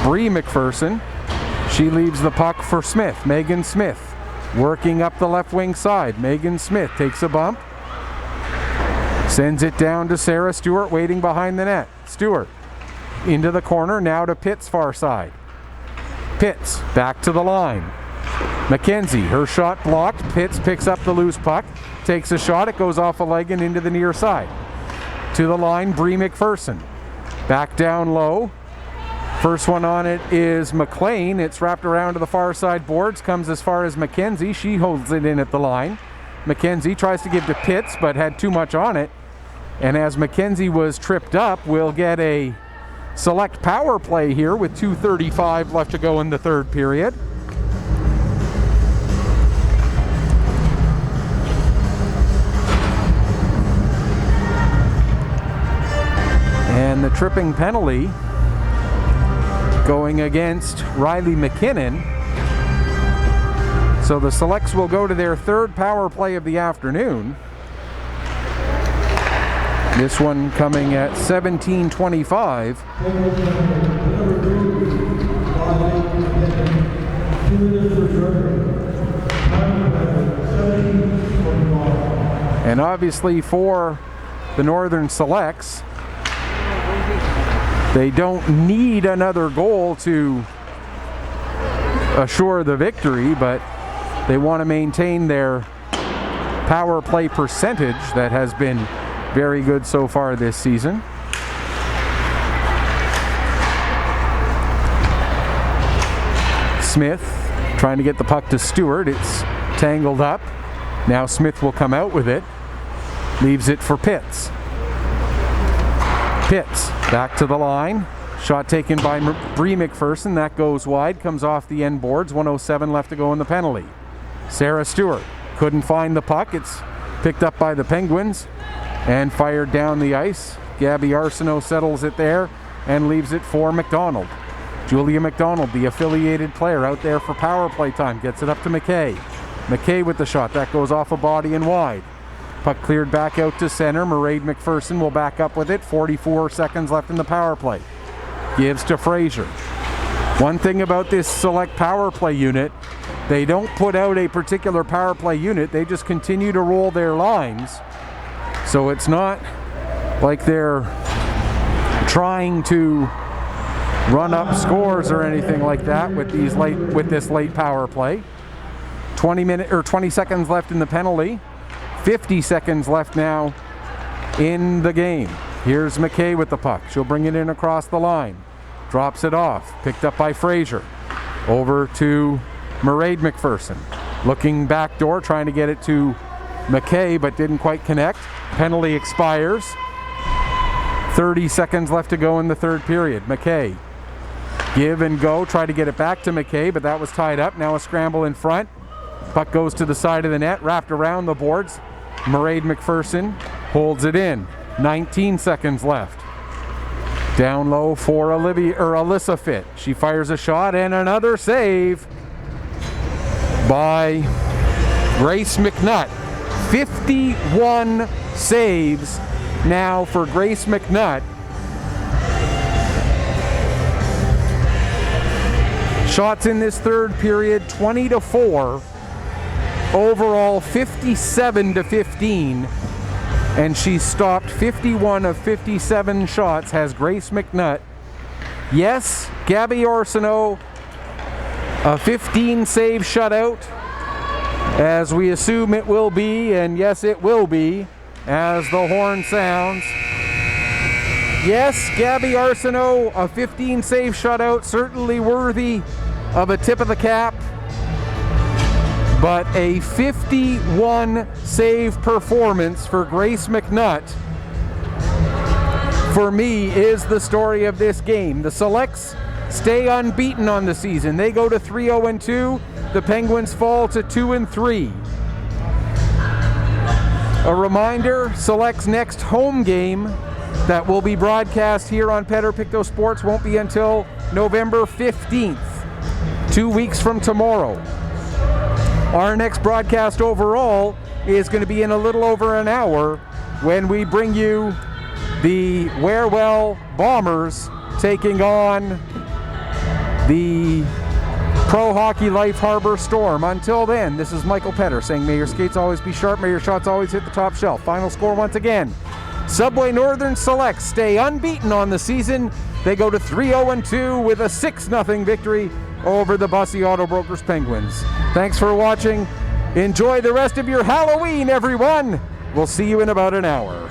Bree McPherson. She leaves the puck for Smith. Megan Smith working up the left wing side. Megan Smith takes a bump. Sends it down to Sarah Stewart waiting behind the net. Stewart into the corner, now to Pitt's far side. Pitts back to the line. McKenzie, her shot blocked. Pitts picks up the loose puck, takes a shot. It goes off a leg and into the near side. To the line, Bree McPherson. Back down low. First one on it is McLean. It's wrapped around to the far side boards, comes as far as McKenzie. She holds it in at the line. McKenzie tries to give to Pitts, but had too much on it. And as McKenzie was tripped up, we'll get a select power play here with 2:35 left to go in the third period. And the tripping penalty going against Riley McKinnon. So the Selects will go to their third power play of the afternoon. This one coming at 17:25. And obviously for the Northern Selects, they don't need another goal to assure the victory, but they want to maintain their power play percentage that has been very good so far this season. Smith trying to get the puck to Stewart. It's tangled up. Now Smith will come out with it. Leaves it for Pitts. Pitts back to the line. Shot taken by Bree McPherson. That goes wide. Comes off the end boards. 1:07 left to go in the penalty. Sarah Stewart couldn't find the puck. It's picked up by the Penguins and fired down the ice. Gabby Arsenault settles it there and leaves it for McDonald. Julia McDonald, the affiliated player, out there for power play time. Gets it up to McKay. McKay with the shot. That goes off a body and wide. Puck cleared back out to center. Mairead McPherson will back up with it. 44 seconds left in the power play. Gives to Fraser. One thing about this select power play unit, they don't put out a particular power play unit. They just continue to roll their lines. So it's not like they're trying to run up scores or anything like that with this late power play. 20 seconds left in the penalty. 50 seconds left now in the game. Here's McKay with the puck. She'll bring it in across the line. Drops it off. Picked up by Fraser. Over to Mairead McPherson. Looking backdoor, trying to get it to McKay, but didn't quite connect. Penalty expires. 30 seconds left to go in the third period. McKay. Give and go. Try to get it back to McKay, but that was tied up. Now a scramble in front. Puck goes to the side of the net, wrapped around the boards. Mairead McPherson holds it in. 19 seconds left. Down low for Alyssa Fitt. She fires a shot and another save by Grace McNutt. 51 saves now for Grace McNutt. Shots in this third period, 20-4. Overall, 57-15. And she stopped 51 of 57 shots, has Grace McNutt. Yes, Gabby Arsenault, a 15-save shutout, as we assume it will be, and yes, it will be, as the horn sounds. Yes, Gabby Arsenault, a 15-save shutout, certainly worthy of a tip of the cap. But a 51-save performance for Grace McNutt, for me, is the story of this game. The Selects stay unbeaten on the season. They go to 3-0-2. The Penguins fall to 2-3. A reminder, Selects' next home game that will be broadcast here on Pictou Sports won't be until November 15th, 2 weeks from tomorrow. Our next broadcast overall is going to be in a little over an hour when we bring you the Warewell Bombers taking on the Pro Hockey Life Harbor Storm. Until then, this is Michael Petter saying may your skates always be sharp, may your shots always hit the top shelf. Final score once again. Subway Northern Select stay unbeaten on the season. They go to 3-0-2 with a 6-0 victory over the Bussey Auto Brokers Penguins. Thanks for watching. Enjoy the rest of your Halloween, everyone. We'll see you in about an hour.